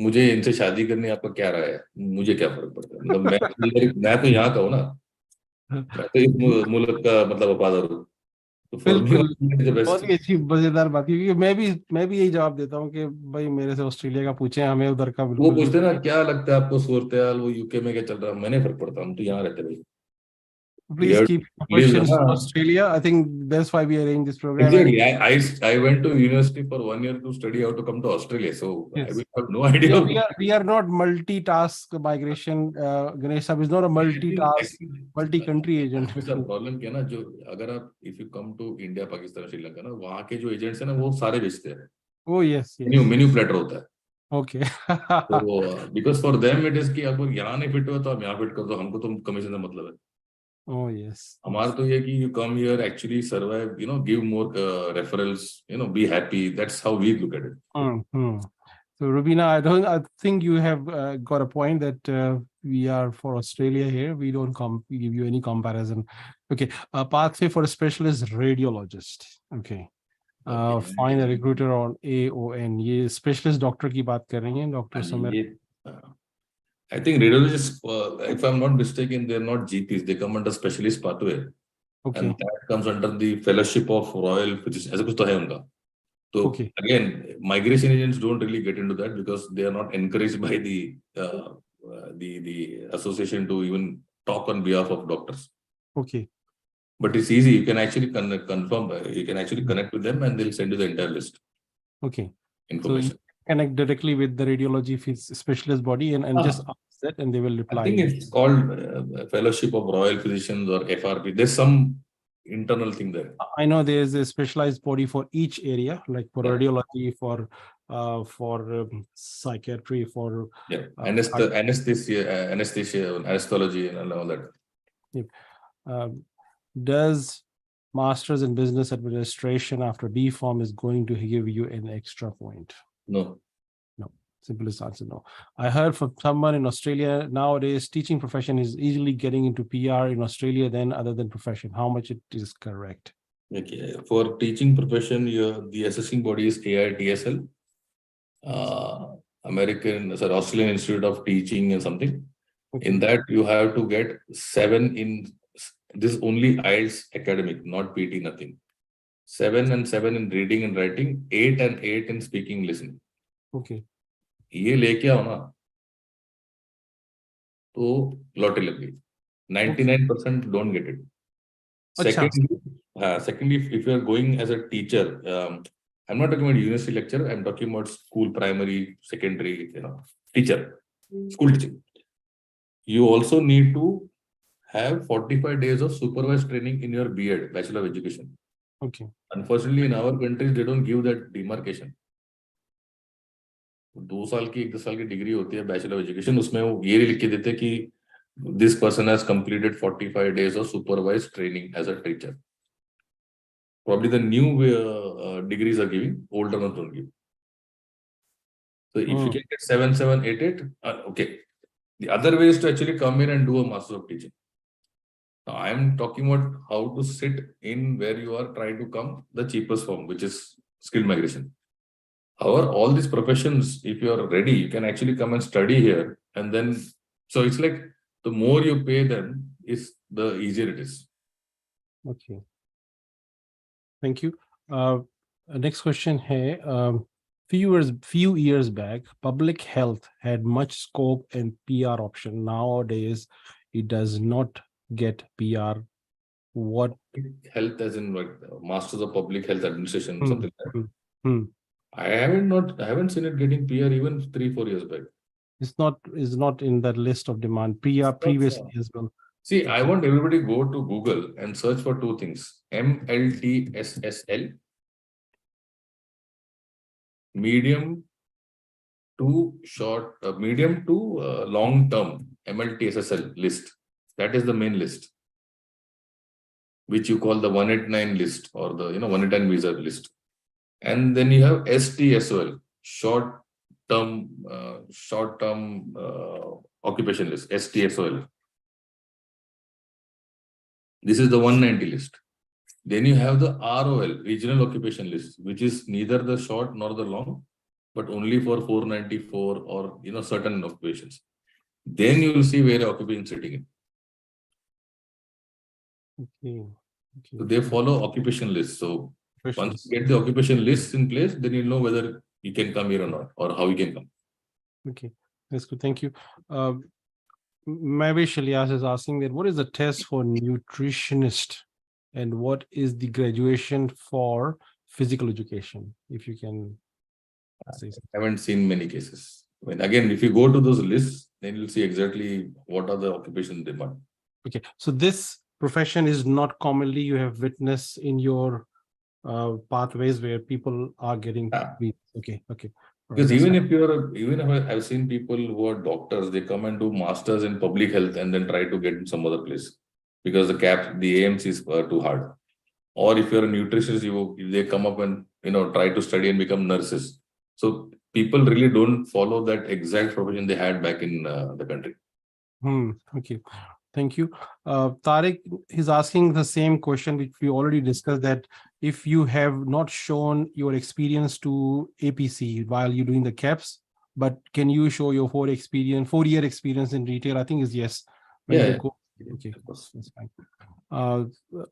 मुझे इनसे शादी करनी आपका क्या राय है, मुझे क्या फर्क पड़ता है, मतलब मैं तो यहाँ का हूँ ना, मैं तो इस मुल्क का मतलब वफादार हूँ, तो फॉर मी बिल्कुल, द बेस्ट। बहुत ही अच्छी मजेदार बात है, क्योंकि मैं भी यही जवाब देता हूँ कि भाई मेरे से ऑस्ट्रेलिया का पूछे, हमें उधर का वो बिल्कुल भी। पूछते हैं ना क्या लगता है आपको सूरत हाल, वो यूके में क्या चल रहा है, मैंने फर्क पड़ता, हम तो यहाँ रहते भाई। We Please have keep your live questions ना। to Australia. I think that's why we arrange this program. And Exactly. I went to university for 1 year to study how to come to Australia. So I will yes, have no idea we are, of we are, we are not multitask migration. Ganesh Sahab is not a multitask, multi-country agent. ऐसा problem क्या ना, जो अगर आप if you come to India Pakistan Sri Lanka ना, वहाँ के जो एजेंट्स है ना वो सारे बेचते हैं, Oh yes, menu yes. Menu platter होता है। Okay. तो because for them it is कि अगर यहाँ नहीं फिट हुआ तो आप यहाँ फिट कर दो, हमको तो कमीशन से मतलब है। Oh yes. हमारा तो ये कि you come here actually survive, give more referrals, be happy, that's how we look at it. Hmm. So Rubina, I think you have got a point that we are for Australia here. We don't give you any comparison. Okay. Pathway for a specialist radiologist. Okay. Find a recruiter on AON. ये specialist doctor की बात कर रही हैं, Dr. Samir. ये I think radiologists, if I'm not mistaken, they're not GPs. They come under specialist pathway, Okay. and that comes under the fellowship of Royal Physicians. ऐसा कुछ तो है उनका। So Okay. again, migration agents don't really get into that because they are not encouraged by the association to even talk on behalf of doctors. Okay. But it's easy. You can actually confirm. You can actually connect with them, and they'll send you the entire list Okay. So you information. connect directly with the radiology specialist body and just ask that, and they will I reply. think it's called Fellowship of Royal Physicians or FRP. There's some internal thing there. I know there's a specialized body for each area, like for Yeah. radiology, for psychiatry, for Yeah, anesthesia, anesthesiology, and all that. Does Masters in Business Administration after D Pharm is going to give you an extra point? No. No. Simplest answer, no. I heard from someone in Australia nowadays, teaching profession is easily getting into PR in Australia than other than profession. How much it is correct? Okay. For teaching profession, the assessing body is AITSL, Australian Institute of Teaching and something. Okay. In that, you have to get 7 in this only IELTS academic, not PT, nothing. 7 and 7 in reading and writing, 8 and 8 in speaking, listening. Okay. ये लेके आओ ना तो lottery लग गई। 99% don't get it. Secondly, if you are going as a teacher, I'm not talking about university lecturer, I'm talking about school, primary, secondary, teacher, school teaching. You also need to have 45 days of supervised training in your B.Ed, Bachelor of Education. Okay. Unfortunately, in our countries, they don't give that demarcation. 2 साल की 1 साल की degree होती है bachelor of education, उसमें वो ये लिख के देते कि this person has completed 45 days of supervised training as a teacher. Probably the new degrees are giving, older ones don't give. So if you can get 7, 7, 8, 8, okay. The other way is to actually come in and do a Master of Teaching. Now I am talking about how to sit in where you are trying to come the cheapest form, which is skilled migration. However, all these professions, if you are ready, you can actually come and study here. And then, so it's like the more you pay them, is the easier it is. Okay. Thank you. Next question here. Few years back, public health had much scope and PR option. Nowadays, it does not get PR. What Health as in like Masters of Public Health Administration, something like that. Hmm. I haven't seen it getting PR even 3-4 years back. It's not in that list of demand previously as well. See, I want everybody go to Google and search for 2 things: MLTSSL, medium to long term MLTSSL list. That is the main list, which you call the 189 list or the 189 visa list. And then you have STSOL, short term occupation list, STSOL. This is the 190 list. Then you have the ROL, regional occupation list, which is neither the short nor the long, but only for 494 or certain occupations. Then you will see where occupation is sitting in. Okay. So they follow occupation list. So once Questions. you get the occupation list in place, then you'll know whether you can come here or not, or how you can come. Okay, that's good. Thank you. Mavish Elias is asking that what is the test for nutritionist and what is the graduation for physical education? If you can say something. I haven't seen many cases. Again, if you go to those lists, then you'll see exactly what are the occupation demand. Okay, so this profession is not commonly you have witnessed in your pathways where people are getting. Okay. Because even if I've seen people who are doctors, they come and do masters in public health and then try to get in some other place because the AMCs are too hard. Or if you're a nutritionist, they come up and try to study and become nurses. So people really don't follow that exact profession they had back in the country. Okay, thank you. Tariq is asking the same question which we already discussed, that if you have not shown your experience to APC while you're doing the CAPS, but can you show your 4-year experience in retail? I think is yes. When you go, okay, that's fine.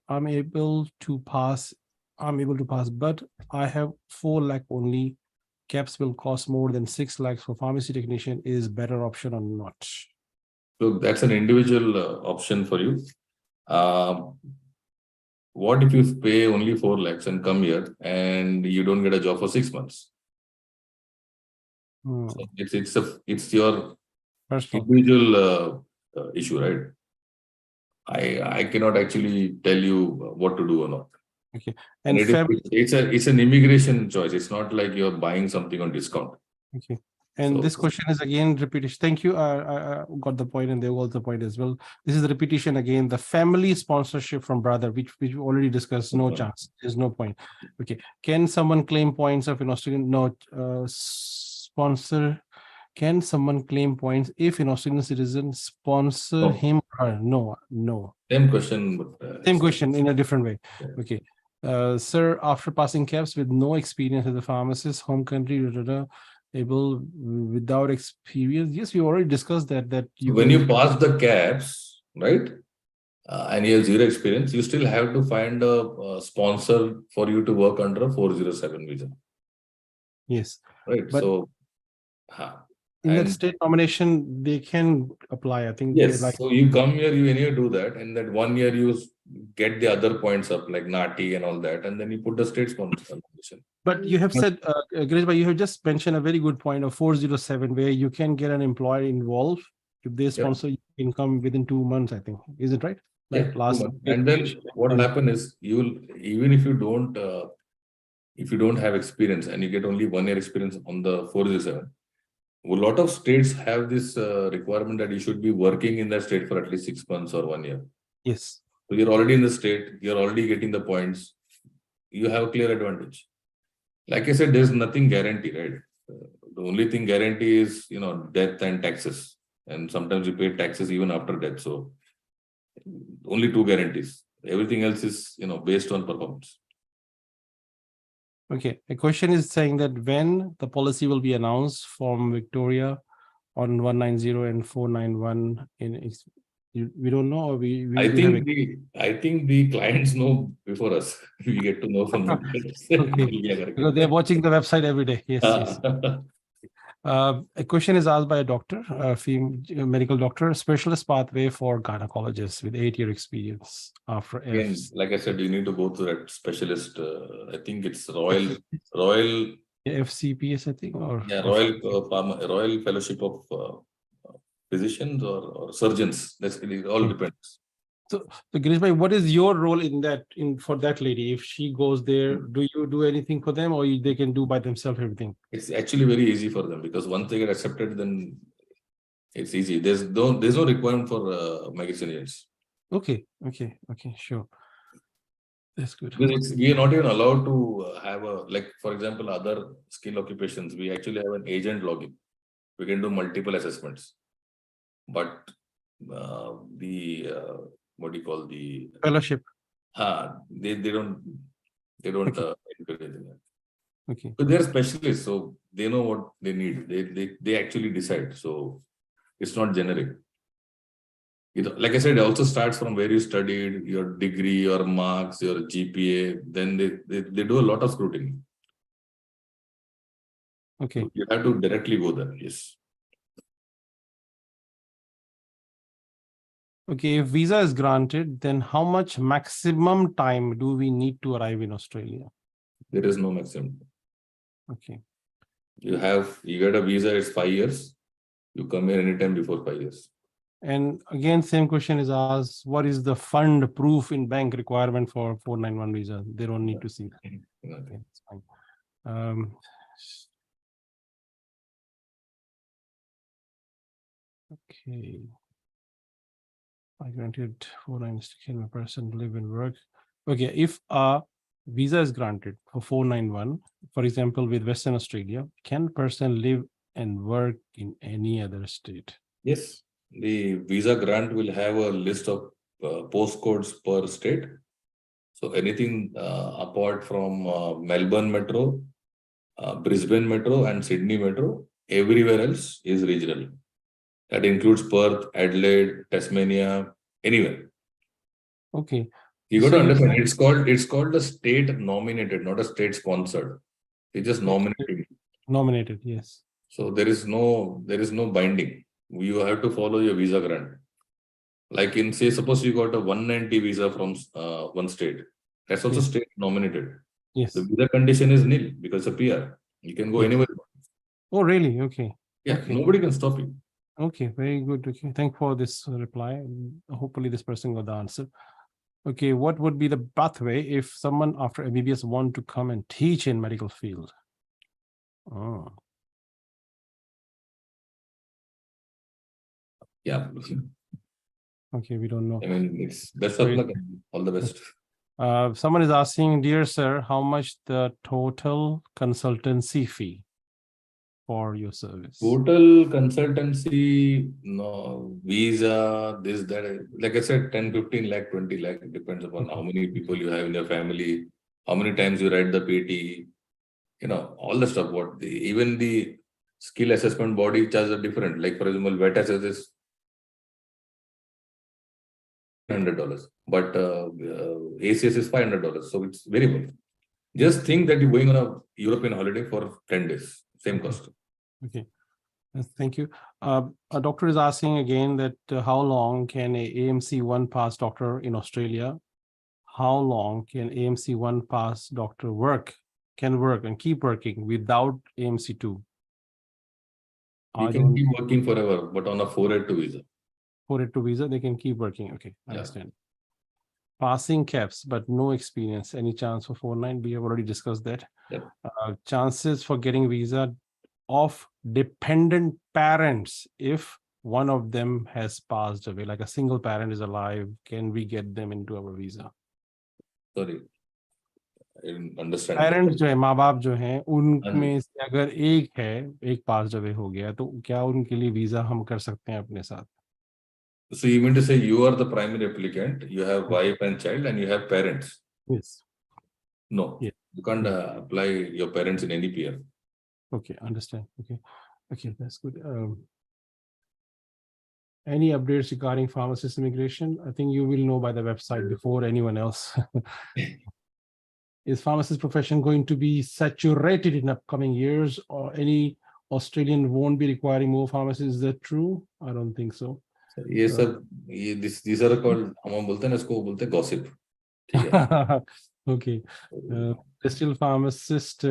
I'm able to pass, but I have 4 lakh only. CAPS will cost more than 6 lakhs for pharmacy technician. Is better option or not? So that's an individual option for you. What if you pay only 4 lakhs and come here and you don't get a job for 6 months? So it's your individual issue, right? I cannot actually tell you what to do or not. Okay, and it's an immigration choice. It's not like you're buying something on discount. Okay. And this question is again repetition. Thank you. I got the point, and there was the point as well. This is the repetition again. The family sponsorship from brother, which we already discussed. No chance. There's no point. Okay. Can someone claim points of an Australian sponsor? Can someone claim points if an Australian citizen sponsor him or her? No. Same question. Same question in a different way. Yeah. Okay. Sir, after passing CAPS with no experience as a pharmacist, home country, able without experience. Yes, we already discussed that. When you pass the CAPS, right, and you have 0 experience, you still have to find a sponsor for you to work under a 407 visa. Yes. Right. But so in that state nomination, they can apply. I think. Yes. So you come here, you anyway do that, and that 1 year you get the other points up like NATI and all that, and then you put the state sponsor. But you have said, Ganesh, you have just mentioned a very good point of 407, where you can get an employer involved if they sponsor income within 2 months. I think, is it right? Like last. And then what will happen is even if you don't have experience and you get only 1 year experience on the 407. A lot of states have this requirement that you should be working in that state for at least 6 months or 1 year. Yes. So you're already in the state, you're already getting the points. You have a clear advantage. Like I said, there's nothing guaranteed, right? The only thing guarantee is, death and taxes. And sometimes you pay taxes even after death. So only 2 guarantees. Everything else is, based on performance. Okay, a question is saying that when the policy will be announced from Victoria on 190 and 491 we don't know, or I think the clients know before us. We get to know from them. Okay. Because they're watching the website every day. Yes. A question is asked by a doctor, a female medical doctor, specialist pathway for gynecologists with 8-year experience after Again, like I said, you need to go to that specialist. I think it's Royal FCPS, I think, or Royal Fellowship of Physicians or Surgeons. It all depends. So Girish bhai, what is your role in that? For that lady, if she goes there, do you do anything for them, or they can do by themselves everything? It's actually very easy for them because once they get accepted, then it's easy. There's no requirement for migration agents. Okay, sure. That's good. We are not even allowed to have for example, other skill occupations. We actually have an agent login. We can do multiple assessments, but the what do you call the Fellowship. they don't Okay. encourage that. Okay. But they're specialists, so they know what they need. They actually decide. So it's not generic. Like I said, it also starts from where you studied, your degree, your marks, your GPA. Then they do a lot of scrutiny. Okay. So you have to directly go there. Yes. Okay. If visa is granted, then how much maximum time do we need to arrive in Australia? There is no maximum. Okay. You get a visa, it's 5 years. You come here anytime before 5 years. And again, same question is asked, what is the fund proof in bank requirement for 491 visa? They don't need to see that. Okay, that's fine. Okay. I granted 491 can a person live and work. Okay, if a visa is granted for 491, for example, with Western Australia, can person live and work in any other state? Yes. The visa grant will have a list of postcodes per state. So anything apart from Melbourne Metro, Brisbane Metro and Sydney Metro, everywhere else is regional. That includes Perth, Adelaide, Tasmania, anywhere. Okay. You got to understand, it's called a state nominated, not a state sponsored. It's just nominated. Nominated, yes. So there is no binding. You have to follow your visa grant. Like in, say, suppose you got a 190 visa from one state. That's also state nominated. Yes. The visa condition is nil because of PR. You can go anywhere. Oh, really? Okay. Yeah, okay. Nobody can stop you. Okay, very good. Okay, thank you for this reply. Hopefully this person got the answer. Okay, what would be the pathway if someone after MBBS want to come and teach in medical field? Oh. Yeah. Okay, we don't know. I mean, it's best of luck. All the best. Someone is asking, dear sir, how much the total consultancy fee for your service? Total consultancy, no, visa, this, that. Like I said, 10, 15 lakh, 20 lakh. It depends upon how many people you have in your family, how many times you write the PT, all the stuff. Even the skill assessment body charges are different. Like, for example, VET is $100, but ACS is $500. So it's variable. Just think that you're going on a European holiday for 10 days, same cost. Okay, thank you. A doctor is asking again that how long can a AMC 1 pass doctor in Australia, how long can AMC 1 pass doctor can work and keep working without AMC 2? You can keep working forever, but on a 482 visa. 482 visa, they can keep working. Okay, understand. Passing caps, but no experience. Any chance for 49? We have already discussed that. Yep. Chances for getting visa of dependent parents if one of them has passed away, like a single parent is alive, can we get them into our visa? Sorry, I didn't understand. Parents जो है, माँ बाप जो हैं, उनमें से अगर एक पास अवे हो गया, तो क्या उनके लिए वीजा हम कर सकते हैं अपने साथ? So you mean to say you are the primary applicant, you have wife and child, and you have parents? Yes. No, you can't apply your parents in any PR. Okay, understand. Okay, that's good. Any updates regarding pharmacist immigration? I think you will know by the website before anyone else. Is pharmacist profession going to be saturated in upcoming years, or any Australian won't be requiring more pharmacists? Is that true? I don't think so. Yes, sir. These are called, हम बोलते हैं ना, इसको बोलते हैं gossip. Okay. Still pharmacist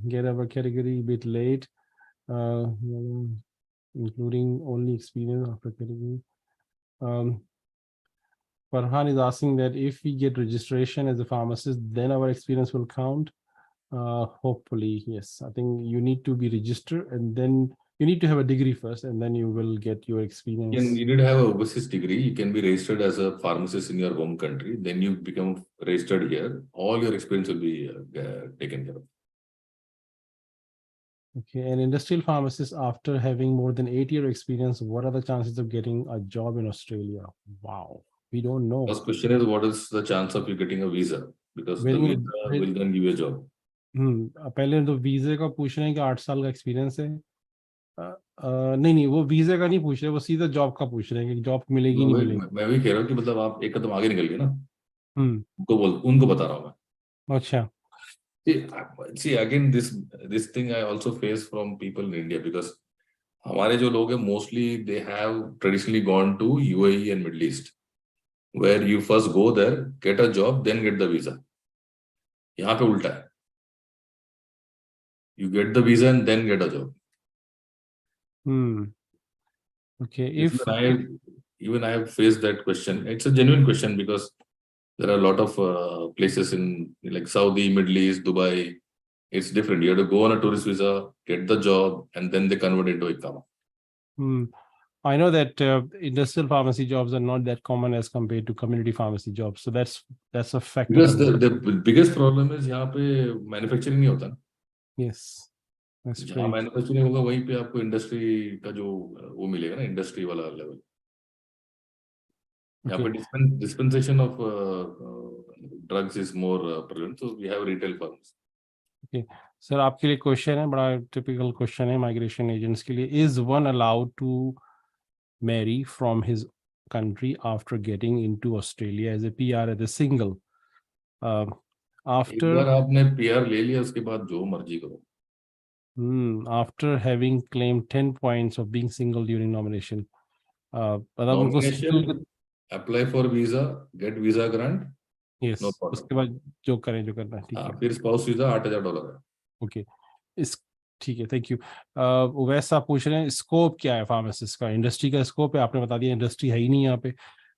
get our category a bit late, including only experience after category. Farhan is asking that if we get registration as a pharmacist, then our experience will count. Hopefully, yes. I think you need to be registered, and then you need to have a degree first, and then you will get your experience. You need to have an overseas degree. You can be registered as a pharmacist in your home country. Then you become registered here. All your experience will be taken care of. Okay, an industrial pharmacist after having more than 8 years experience, what are the chances of getting a job in Australia? Wow. We don't know. First question is, what is the chance of you getting a visa? Because the Very visa will then give you a job. पहले तो वीजे का पूछ रहे हैं कि 8 साल का experience है। नहीं वो वीजे का नहीं पूछ रहे, वो सीधा जॉब का पूछ रहे हैं कि जॉब मिलेगी नहीं मिलेगी। मैं भी कह रहा हूँ कि मतलब आप एक कदम आगे निकल गए ना, उनको बता रहा हूँ मैं। अच्छा। See again this thing I also face from people in India, because हमारे जो लोग हैं mostly they have traditionally gone to UAE and Middle East, where you first go there, get a job, then get the visa. यहाँ पे उल्टा है, you get the visa and then get a job. Okay. Even I have faced that question. It's a genuine question, because there are a lot of places in like Saudi, Middle East, Dubai. It's different. You have to go on a tourist visa, get the job, and then they convert into Ikama. I know that industrial pharmacy jobs are not that common as compared to community pharmacy jobs. So that's a factor. Because the biggest problem is यहाँ पे manufacturing नहीं होता ना. Yes, that's true. जहाँ manufacturing होगा वहीं पे आपको industry का जो वो मिलेगा ना, industry वाला level. यहाँ पे dispensation of drugs is more prevalent, so we have retail firms. Okay, sir आपके लिए क्वेश्चन है, बड़ा टिपिकल क्वेश्चन है माइग्रेशन एजेंट्स के लिए। Is one allowed to marry from his country after getting into Australia as a PR, as a single? After एक बार आपने PR ले लिया, उसके बाद जो मर्जी करो. After having claimed 10 points of being single during nomination. Nomination, apply for visa, get visa grant. Yes. No problem. उसके बाद जो करें जो करना है, ठीक है। फिर स्पाउस वीजा $8,000 है। ओके, इस ठीक है, थैंक यू। वैसा पूछ रहे हैं स्कोप क्या है फार्मासिस्ट का, इंडस्ट्री का स्कोप है, आपने बता दिया इंडस्ट्री है ही नहीं यहाँ पे।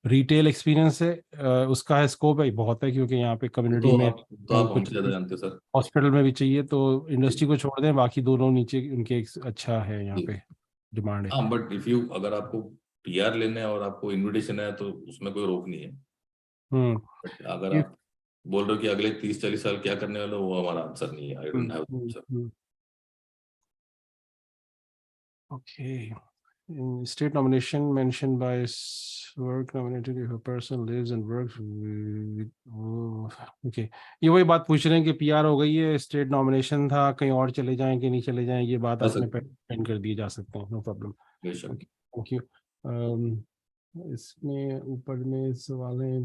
रिटेल एक्सपीरियंस है, उसका है स्कोप है, बहुत है, क्योंकि यहाँ पे कम्युनिटी में तो आप हमसे ज्यादा जानते हैं सर। हॉस्पिटल में भी चाहिए, तो इंडस्ट्री को छोड़ दें, बाकी दोनों नीचे उनके अच्छा है यहाँ पे डिमांड है। हाँ, बट इफ यू अगर आपको PR लेना है और आपको इन्विटेशन है तो उसमें कोई रोक नहीं है। बट अगर आप बोल रहे हो कि अगले 30-40 साल क्या करने वाले हो, वो हमारा आंसर नहीं है। I don't have answer. Okay. In state nomination mentioned by work nominated if a person lives and works with, okay, ये वही बात पूछ रहे हैं कि PR हो गई है, स्टेट नॉमिनेशन था, कहीं और चले जाएं कि नहीं चले जाएं, ये बात आपने पेंड कर दिए जा सकते हैं, नो प्रॉब्लम। Thank you. इसमें ऊपर में सवाल है,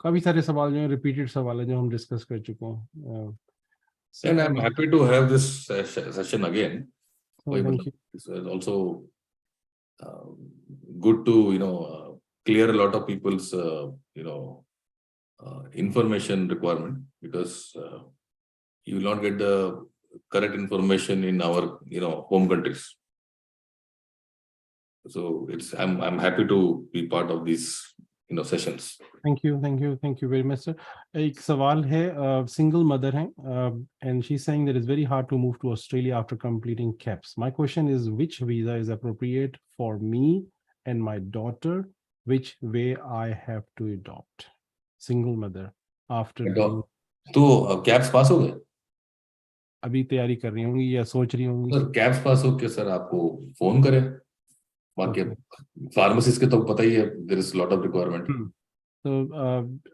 काफी सारे सवाल जो हैं रिपीटेड सवाल है जो हम डिस्कस कर चुके हैं। And I'm happy to have this session again. Thank you. It's also good to clear a lot of people's information requirement, because you will not get the correct information in our home countries. So I'm happy to be part of these sessions. Thank you very much, sir. एक सवाल है, single mother है, and she's saying that it's very hard to move to Australia after completing CAPS. My question is, which visa is appropriate for me and my daughter? Which way I have to adopt? Single mother after doing... तो CAPS पास हो गए? अभी तैयारी कर रही होंगी या सोच रही होंगी? सर CAPS पास हो के सर आपको फोन करें, बाकी फार्मासिस्ट के तो पता ही है, there is a lot of requirement. So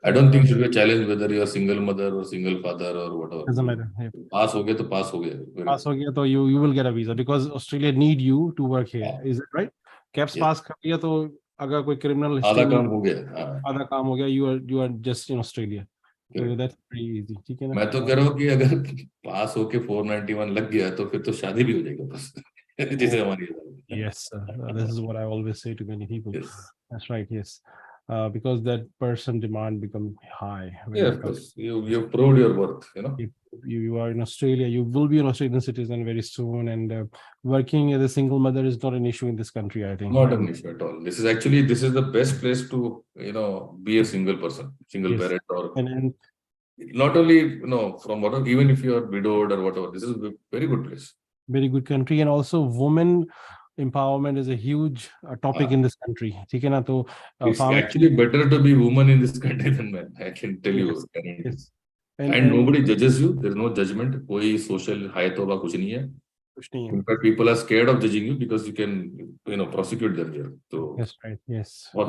I don't think it should be a challenge whether you are single mother or single father or whatever. Doesn't matter. Yeah. पास हो गए तो पास हो गए। पास हो गया तो you will get a visa because Australia need you to work here. Is it right? CAPS पास कर लिया तो अगर कोई criminal आधा काम हो गया। आधा काम हो गया, you are just in Australia. So that's pretty easy. ठीक है ना? मैं तो कह रहा हूँ कि अगर पास होके 491 लग गया तो फिर तो शादी भी हो जाएगा बस, जैसे हमारी। Yes, this is what I always say to many people. Yes. That's right. Yes, because that person demand become high. Yeah, of course. You've proved your worth. If you are in Australia, you will be an Australian citizen very soon, and working as a single mother is not an issue in this country, I think. Not an issue at all. This is the best place to be a single person, single parent, or and not only from whatever, even if you are widowed or whatever, this is a very good place. Very good country, and also women empowerment is a huge topic in this country. ठीक है ना? तो it's actually better to be woman in this country than men. I can tell you. Yes. And nobody judges you. There is no judgment. कोई social हाय तोबा कुछ नहीं है. In fact, people are scared of judging you because you can, prosecute them here. So Yes, right. Yes. what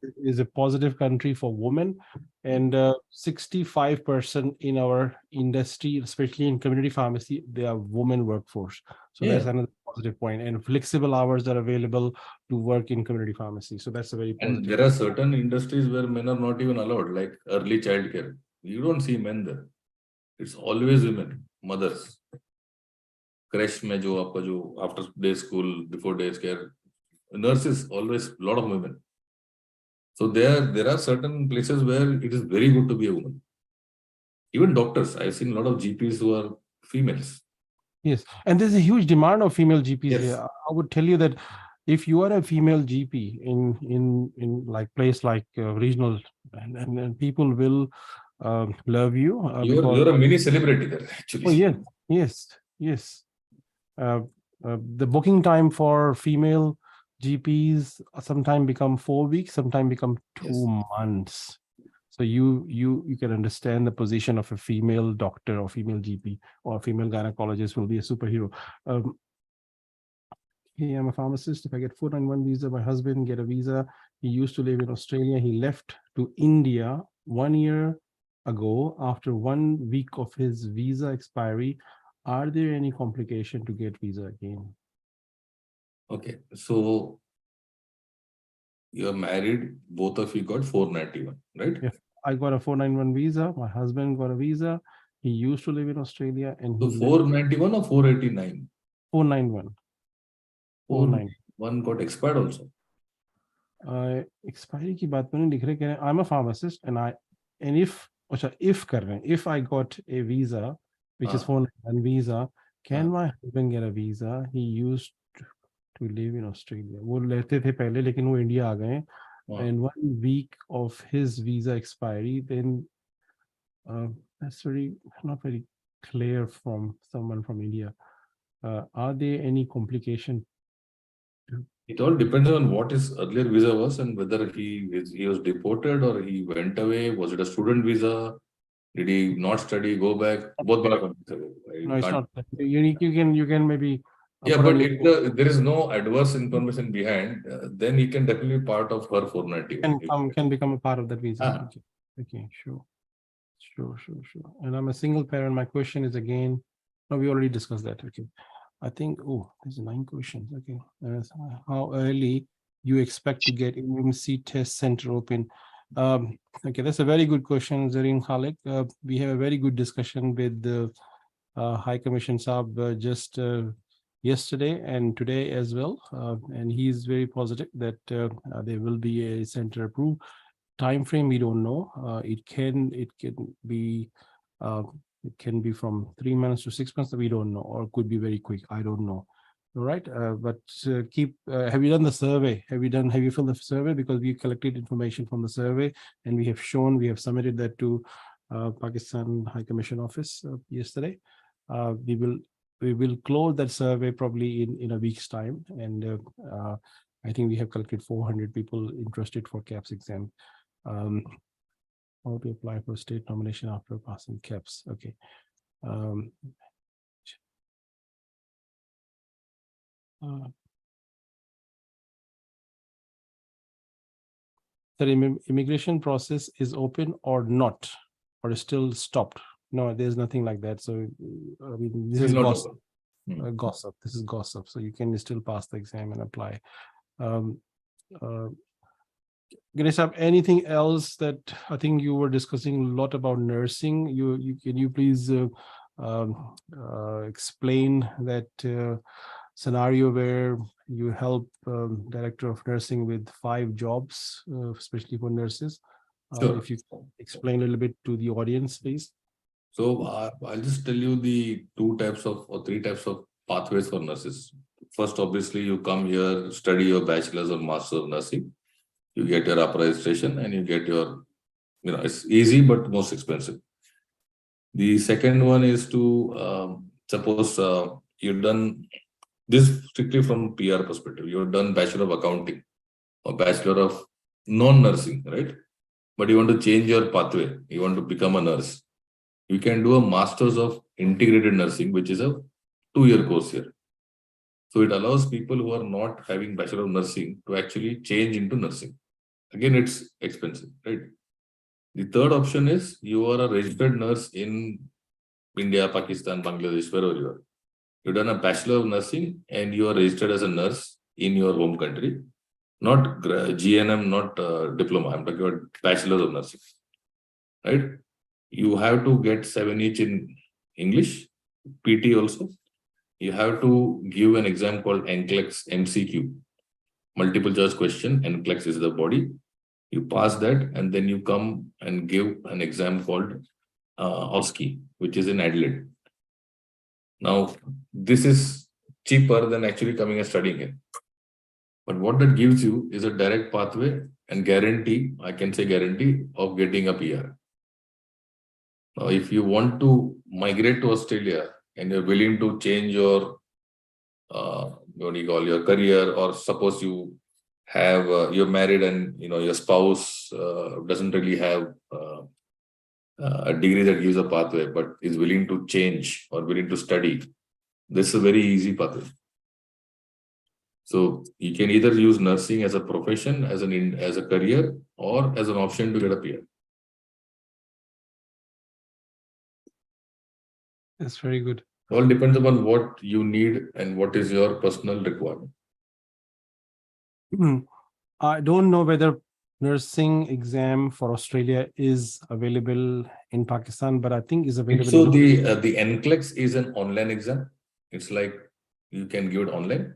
It is a positive country for women, and 65% in our industry, especially in community pharmacy, they are women workforce. So that's Yeah. another positive point. And flexible hours are available to work in community pharmacy. So that's a very And positive. there are certain industries where men are not even allowed, like early childcare. You don't see men there. It's always women, mothers. Creche में जो आपका जो after day school, before day care, nurses, always a lot of women. So there are certain places where it is very good to be a woman. Even doctors, I've seen a lot of GPs who are females. Yes, and there's a huge demand of female GPs Yes. here. I would tell you that if you are a female GP in like place like regional, and people will love you because You're a mini celebrity there, actually. oh yes, yes, yes. Uh, the booking time for female GPs sometimes become 4 weeks, sometimes become 2 months. So you can understand the position of a female doctor or female GP or female gynecologist will be a superhero. Hey, I'm a pharmacist. If I get 491 visa, my husband get a visa. He used to live in Australia. He left to India 1 year ago after 1 week of his visa expiry. Are there any complication to get visa again? Okay, so you're married, both of you got 491, right? If I got a 491 visa, my husband got a visa. He used to live in Australia and So he 491 or 489? 491. 491. One got expired also. Expiry की बात तो नहीं लिख रहे, कह रहे हैं I'm a pharmacist and if I got a visa which is 491 visa, can my husband get a visa? He used to live in Australia. वो लेते थे पहले लेकिन वो इंडिया आ गए and 1 week of his visa expiry, then that's not very clear from someone from India. Are there any complication? It all depends on what his earlier visa was and whether he was deported or he went away. Was it a student visa? Did he not study, go back? Both No, it's not. You can maybe yeah, but if there is no adverse information behind, then he can definitely be part of her 491. can become a part of that visa. Ah. Okay, sure. And I'm a single parent. My question is again, no, we already discussed that. Okay. I think, there's 9 questions. Okay. How early you expect to get AMC test center open? Okay, that's a very good question, Zareen Khalid. We have a very good discussion with the High Commission Saab just yesterday and today as well. And he's very positive that there will be a center approved. Time frame we don't know. It can be from 3 months to 6 months. We don't know, or it could be very quick. I don't know. All right, but have you done the survey? Have you filled the survey? Because we collected information from the survey and we have submitted that to Pakistan High Commission office yesterday. We will close that survey probably in a week's time, and I think we have collected 400 people interested for CAPS exam. How to apply for state nomination after passing CAPS? Okay. The immigration process is open or not, or is still stopped? No, there's nothing like that. So I mean, this is gossip. Gossip. This is gossip. So you can still pass the exam and apply. Ganesh, anything else that I think you were discussing a lot about nursing? Can you please explain that scenario where you help director of nursing with 5 jobs, especially for nurses? Sure. If you explain a little bit to the audience, please. So I'll just tell you the 3 types of pathways for nurses. First, obviously, you come here, study your bachelor's or master's of nursing. You get your registration and you get your, it's easy but most expensive. The second one is to suppose you've done this strictly from PR perspective. You've done Bachelor of Accounting or Bachelor of Non-Nursing, right? But you want to change your pathway. You want to become a nurse. You can do a Master's of Integrated Nursing, which is a 2-year course here. So it allows people who are not having Bachelor of Nursing to actually change into nursing. Again, it's expensive, right? The third option is you are a registered nurse in India, Pakistan, Bangladesh, wherever you are. You've done a Bachelor of Nursing and you are registered as a nurse in your home country. Not GNM, not diploma. I'm talking about Bachelor of Nursing, right? You have to get 7 each in English, PT also. You have to give an exam called NCLEX MCQ, multiple choice question. NCLEX is the body. You pass that, and then you come and give an exam called OSCE, which is in Adelaide. Now, this is cheaper than actually coming and studying here. But what that gives you is a direct pathway and guarantee, I can say guarantee, of getting a PR. Now, if you want to migrate to Australia and you're willing to change your what do you call your career, or suppose you have you're married and your spouse doesn't really have a degree that gives a pathway, but is willing to change or willing to study, this is a very easy pathway. So you can either use nursing as a profession, as a career, or as an option to get a PR. That's very good. All depends upon what you need and what is your personal requirement. I don't know whether nursing exam for Australia is available in Pakistan, but I think is available. So the NCLEX is an online exam. It's like you can give it online.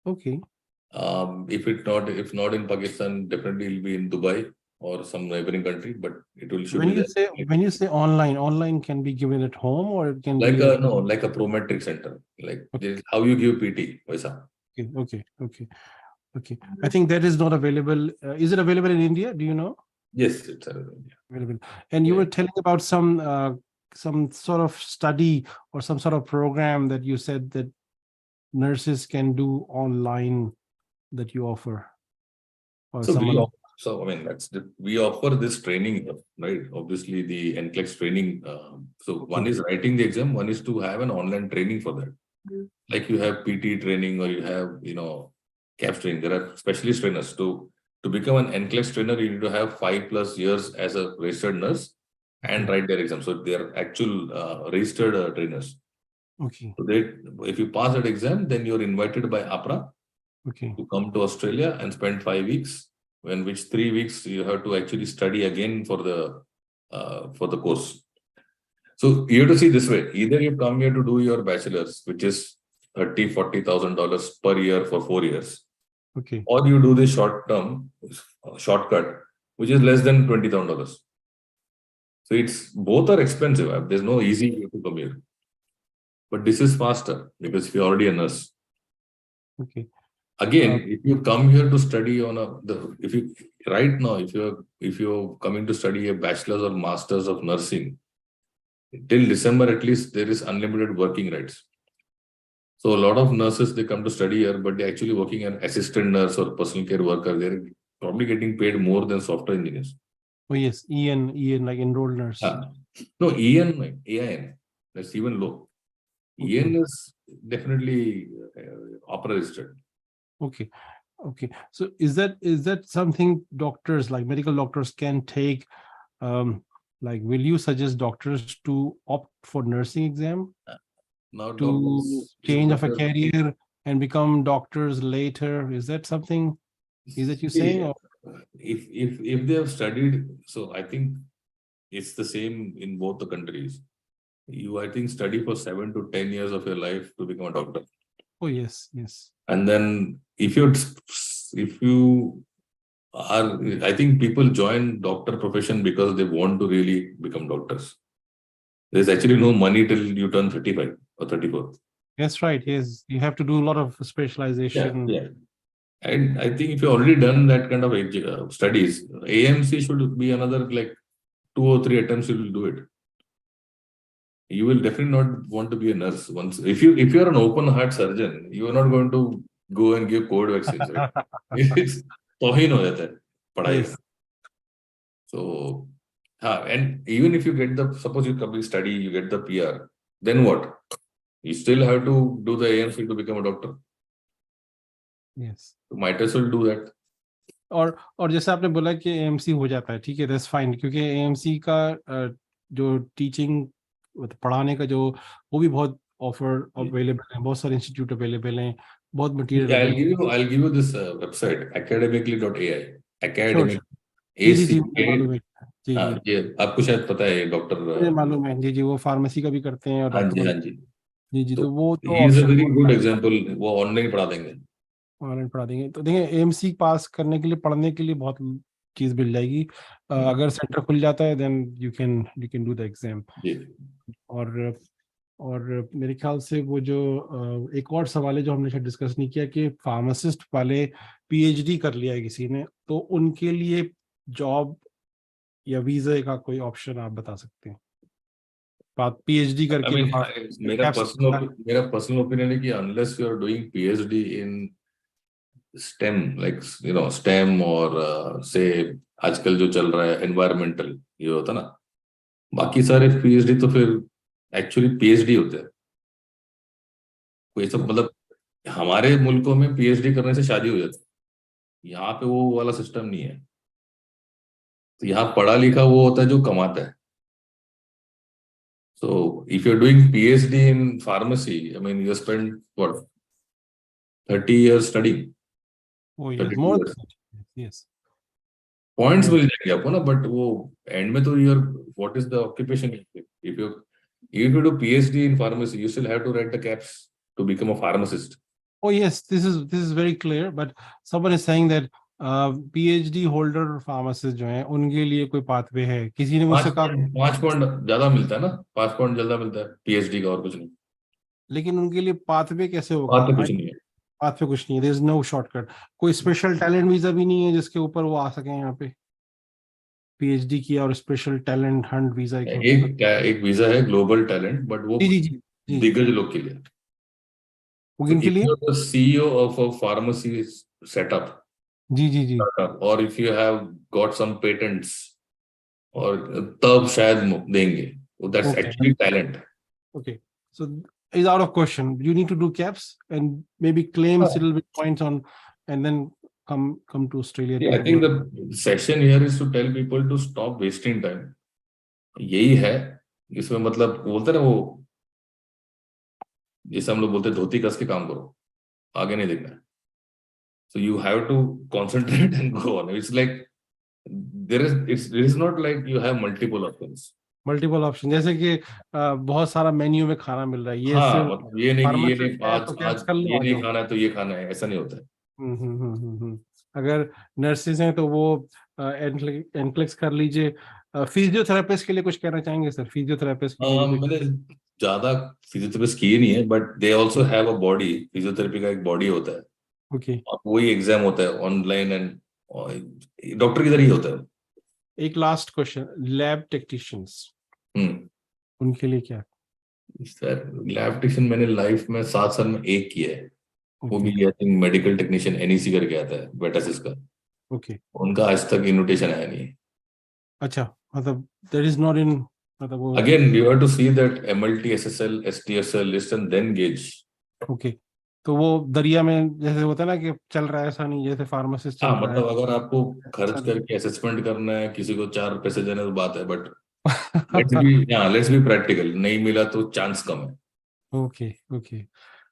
Okay. If not in Pakistan, definitely it'll be in Dubai or some neighboring country, but it will should When be you there. say when you say online can be given at home, or it can Like be like a Prometric center, like this is how you give PT. Okay. I think that is not available. Is it available in India? Do you know? Yes, it's available. And you were telling about some sort of study or some sort of program that you said that nurses can do online that you offer. Or So someone. I mean, we offer this training, right? Obviously, the NCLEX training. So one is writing the exam, one is to have an online training for that. Like you have PT training, or you have CAPS training. There are specialist trainers. To become an NCLEX trainer, you need to have 5+ years as a registered nurse and write their exam. So they are actual registered trainers. Okay. So if you pass that exam, then you're invited by APRA to come to Australia and spend 5 weeks, in which 3 weeks you have to actually study again for the course. So you have to see this way: either you come here to do your bachelor's, which is $30,000-$40,000 per year for 4 years, or you do the shortcut, which is less than $20,000. So both are expensive. There's no easy way to come here, but this is faster because you're already a nurse. Again, if you come here to study if you're coming to study a bachelor's or master's of nursing, till December at least there is unlimited working rights. So a lot of nurses, they come to study here, but they're actually working as assistant nurse or personal care worker. They're probably getting paid more than software engineers. Oh yes, EN like enrolled nurse. No, EN, AIN, that's even low. EN is definitely opera registered. Okay. So is that something doctors, like medical doctors, can take? Like, will you suggest doctors to opt for nursing exam to change of a career and become doctors later? Is that something? Is that you saying? Or? If they have studied, so I think it's the same in both the countries. You, I think, study for 7 to 10 years of your life to become a doctor. Oh yes. And then if you are, I think people join doctor profession because they want to really become doctors. There's actually no money till you turn 35 or 34. That's right. Yes, you have to do a lot of specialization. Yeah. And I think if you've already done that kind of studies, AMC should be another like 2 or 3 attempts you will do it. You will definitely not want to be a nurse once. If you're an open heart surgeon, you are not going to go and give COVID vaccines, right? It's tohin ho jata hai padhai mein. So, and even if you get suppose you come study, you get the PR, then what? You still have to do the AMC to become a doctor. Yes. might as well do that. और जैसे आपने बोला कि AMC हो जाता है, ठीक है, दैट्स फाइन, क्योंकि एएमसी का जो टीचिंग पढ़ाने का जो वो भी बहुत ऑफर अवेलेबल है, बहुत सारे इंस्टीट्यूट अवेलेबल हैं, बहुत material I'll available. give you this website academically.ai. Sure, Academic जी जी जी, मुझे ACA. मालूम है। जी हाँ, जी, ये आपको शायद पता है डॉक्टर। मुझे मालूम है, जी जी, वो फार्मेसी का भी करते हैं और हाँ जी, डॉक्टर। हाँ जी। जी जी, तो तो वो तो he is a option very good example, वो ऑनलाइन पढ़ा देंगे। ऑनलाइन पढ़ा देंगे। तो देखिए, एएमसी पास करने के लिए, पढ़ने के लिए बहुत चीज मिल जाएगी। अगर सेंटर खुल जाता है then you can do the exam. जी। और और मेरे ख्याल से वो जो एक और सवाल है जो हमने शायद डिस्कस नहीं किया, कि फार्मासिस्ट वाले पीएचडी कर लिया है किसी ने, तो उनके लिए जॉब या वीजा का कोई ऑप्शन आप बता सकते हैं? बात पीएचडी आई करके जो मीन, कैप्स। मेरा पर्सनल ओपिनियन है कि unless you are doing PhD in STEM, like STEM, और से आजकल जो चल रहा है एनवायरमेंटल, ये होता ना, बाकी सारे पीएचडी तो फिर एक्चुअली पीएचडी होते हैं। कोई सब मतलब हमारे मुल्कों में पीएचडी करने से शादी हो जाती है, यहाँ पे वो वाला सिस्टम नहीं है। तो यहाँ पढ़ा लिखा वो होता है जो कमाता है। So if you're doing PhD in pharmacy, I mean, you spend what, 30 years studying, oh yes, 32 more. years. Yes. Points more. मिल जाएंगे आपको ना, बट वो एंड में तो your what is the occupation. If you do PhD in pharmacy, you still have to write the caps to become a pharmacist. Oh yes, this is very clear, but someone is saying that PhD holder pharmacist जो हैं उनके लिए कोई pathway है? किसी ने मुझसे कहा। 5 पॉइंट ज्यादा मिलता है ना, 5 पॉइंट ज्यादा मिलता है PhD का, और कुछ नहीं। लेकिन उनके लिए पाथवे कैसे होगा? बात तो कुछ नहीं है। पाथवे कुछ नहीं है, देयर इज नो शॉर्टकट। कोई स्पेशल टैलेंट वीजा भी नहीं है जिसके ऊपर वो आ सके यहाँ पे? पीएचडी किया और स्पेशल टैलेंट हंट वीजा एक होता है ना। एक वीजा है ग्लोबल टैलेंट, बट वो जी जी जी जी। दिग्गज लोग के लिए। वो So किन के if लिए? you're the CEO of a pharmacy setup, ji ji ji. or if you have got some patents, और तब शायद देंगे, so that's okay actually talent. Okay, so is out of question. You need to do caps and maybe claim हाँ. little bit points on, and then come to Australia Yeah, to I think work. the session here is to tell people to stop wasting time. यही है इसमें, मतलब बोलते ना वो, जैसे हम लोग बोलते हैं, धोती कस के काम करो, आगे नहीं देखना है। So you have to concentrate and go on. It's like it is not like you have multiple options. Multiple option, जैसे कि बहुत सारा मेन्यू में खाना मिल रहा है, ये हाँ, सिर्फ मतलब ये नहीं कि ये फार्मासिस्ट नहीं, है आज तो आज कैप्स कर लो ये आ नहीं जाओ। खाना है तो ये खाना है, ऐसा नहीं होता है। अगर नर्सेज हैं तो वो एनक्लेक्स कर लीजिए। फिजियोथेरेपिस्ट के लिए कुछ कहना चाहेंगे सर? फिजियोथेरेपिस्ट के लिए भी मैंने कुछ? ज्यादा फिजियोथेरेपिस्ट किए नहीं है, but they also have a body. Physiotherapy का एक बॉडी होता है, ओके। और वही एग्जाम होता है ऑनलाइन, एंड डॉक्टर की तरह ही होता है। एक लास्ट क्वेश्चन, लैब टेक्नीशियंस, हम्म। उनके लिए क्या? सर, लैब टेक्नीशियन मैंने लाइफ में 7 साल में एक किया है। वो ओके भी I think medical technician NEC करके आता है, बेटासिस का। ओके। उनका आज तक इन्विटेशन आया नहीं है। अच्छा, मतलब दैट इज नॉट इन, मतलब वो। Again you have to see that MLT, SSL, STSL list and then gauge. Okay, तो वो दरिया में जैसे होता है ना कि चल रहा है, ऐसा नहीं जैसे फार्मासिस्ट चल हाँ, रहा है, मतलब अगर आपको ऐसा खर्च नहीं। करके असेसमेंट करना है, किसी को 4 पैसे देने तो बात है, बट लेट्स बी प्रैक्टिकल, नहीं मिला तो चांस कम है। ओके ओके,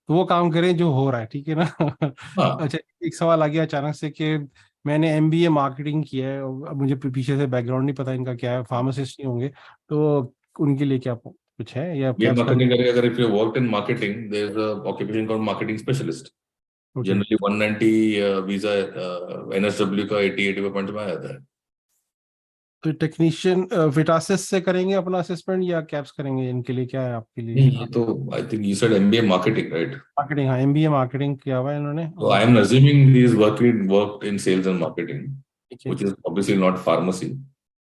तो वो काम करें जो हो रहा है, ठीक है ना। हाँ, अच्छा, एक सवाल आ गया अचानक से कि मैंने एमबीए मार्केटिंग किया है, और अब मुझे पीछे से बैकग्राउंड नहीं पता इनका क्या है, फार्मासिस्ट नहीं होंगे, तो उनके लिए क्या कुछ है या ये कैप्स मार्केटिंग करके? करेगा, अगर if you worked in marketing, there is a occupation called marketing specialist. Okay, generally 190 visa, NSW का 80-85 पॉइंट में आ जाता है। तो टेक्नीशियन विटासिस से करेंगे अपना असेसमेंट या कैप्स करेंगे? इनके लिए क्या है आपके लिए? नहीं, ये तो I think you said MBA marketing, right? Marketing, हाँ, एमबीए मार्केटिंग किया हुआ है इन्होंने। So I और am assuming he is worked in sales and marketing, ठीक है, which is obviously not pharmacy.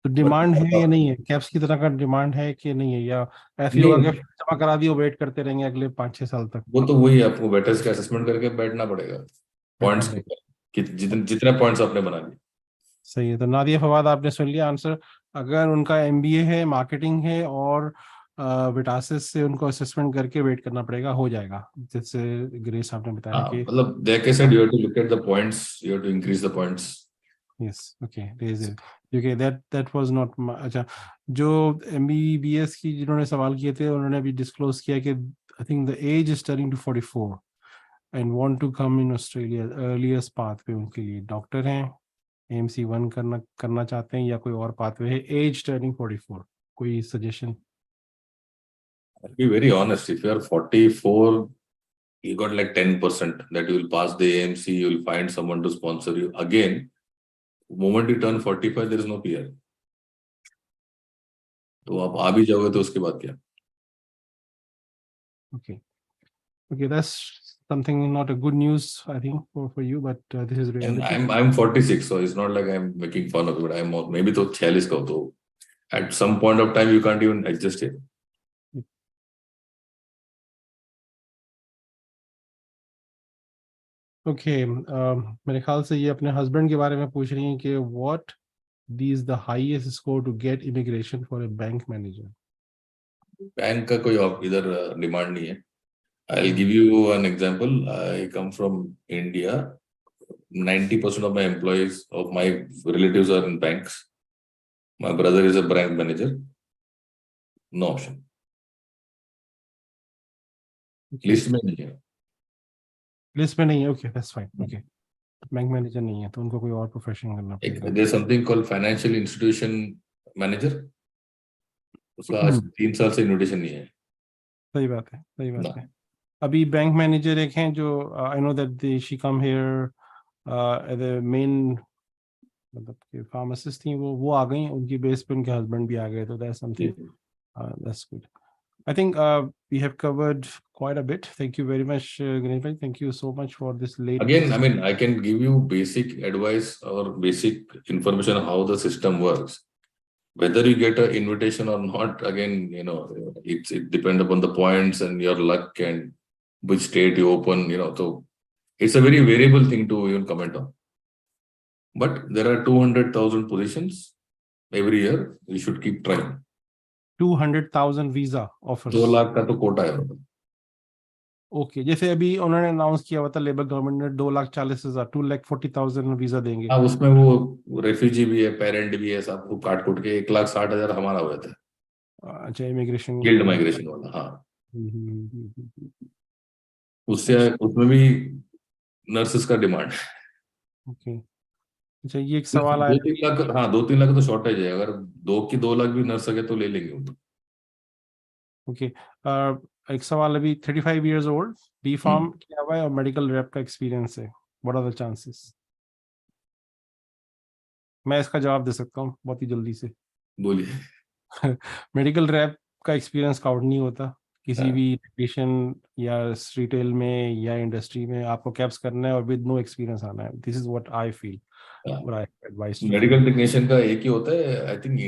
तो But डिमांड है या नहीं है? कैप्स की तरह का डिमांड है कि नहीं है, या ऐसे ही होगा नहीं, कि जमा करा दिए वेट करते रहेंगे अगले 5-6 साल तक? वो तो वही आपको वेटर्स का असेसमेंट करके बैठना पड़ेगा, बैठना पॉइंट्स पड़ेगा। कि जितने पॉइंट्स आपने बना लिए। सही है, तो नादिया फवाद, आपने सुन लिया आंसर। अगर उनका एमबीए है, मार्केटिंग है, और विटासिस से उनको असेसमेंट करके वेट करना पड़ेगा, हो जाएगा, जैसे ग्रेस साहब ने बताया हाँ कि मतलब like I said, you have to look at the points, you have to increase the points. Yes okay okay that was not. अच्छा, जो एमबीबीएस की जिन्होंने सवाल किए थे उन्होंने अभी डिस्क्लोज किया कि I think the age is turning to 44 and want to come in Australia, earliest pathway उनके लिए डॉक्टर हैं, एएमसी 1 करना चाहते हैं या कोई और पाथवे है, एज टर्निंग 44, कोई suggestion? I'll be very honest, if you are 44, you got like 10% that you will pass the AMC, you will find someone to sponsor you. Again, moment you turn 45, there is no PR. तो आप आ भी जाओगे तो उसके बाद क्या? Okay, that's something not a good news, I think, for you, but this is And reality. I'm 46, so it's not like I'm making fun of it, but I'm maybe तो 46 का हो, तो at some point of time you can't even adjust it. Okay, मेरे ख्याल से ये अपने husband के बारे में पूछ रही हैं कि what is the highest score to get immigration for a bank manager? Bank का कोई इधर डिमांड नहीं है. I'll give you an example. I come from India. 90% of my employees, of my relatives are in banks. My brother is a bank manager. No option. List में नहीं है. List में नहीं है, okay that's fine, okay, bank manager नहीं है तो उनको कोई और प्रोफेशन करना पड़ेगा। There's something called financial institution manager. उसका आज 3 साल से इन्विटेशन नहीं है. सही बात है, सही बात है। अभी बैंक मैनेजर एक हैं जो I know that she came here as a men, मतलब कि फार्मासिस्ट थी, वो आ गई, उनकी बेस पे उनके हस्बैंड भी आ गए, तो that's something, that's good. I think we have covered quite a bit. Thank you very much, Ganesh bhai. Thank you so much for this late. Again, I mean, I can give you basic advice or basic information on how the system works. Whether you get an invitation or not, again, you know, it depends upon the points and your luck and which state you open, you know, so it's a very variable thing to even comment on. But there are 200,000 positions every year. You should keep trying. 200,000 visa offers, 2 lakh का तो कोटा है. Okay, जैसे अभी उन्होंने announce किया हुआ था labour government ने 2,40,000, 2,40,000 वीजा देंगे। हाँ, उसमें वो रेफ्यूजी भी है, पेरेंट भी है, सब काट कुट के 1,60,000 हमारा हुआ था. अच्छा, इमिग्रेशन गिल्ड माइग्रेशन वाला. हाँ, उससे उसमें भी नर्सेस का डिमांड. ओके, अच्छा, ये एक सवाल आया। 2-3 लाख, हाँ 2-3 लाख तो शॉर्टेज है. अगर 2 लाख भी नर्स सके तो ले लेंगे वो. ओके, एक सवाल अभी 35 इयर्स ओल्ड, बी फार्म किया हुआ है और मेडिकल रैप का एक्सपीरियंस है, व्हाट आर द चांसेस? मैं इसका जवाब दे सकता हूँ बहुत ही जल्दी से। बोलिए. मेडिकल रैप का एक्सपीरियंस काउंट नहीं होता किसी भी टेक्नीशियन या रिटेल में या इंडस्ट्री में, आपको कैप्स करना है और विद नो एक्सपीरियंस आना है। This is what I feel, what I advice. Medical technician का एक ही होता है, I think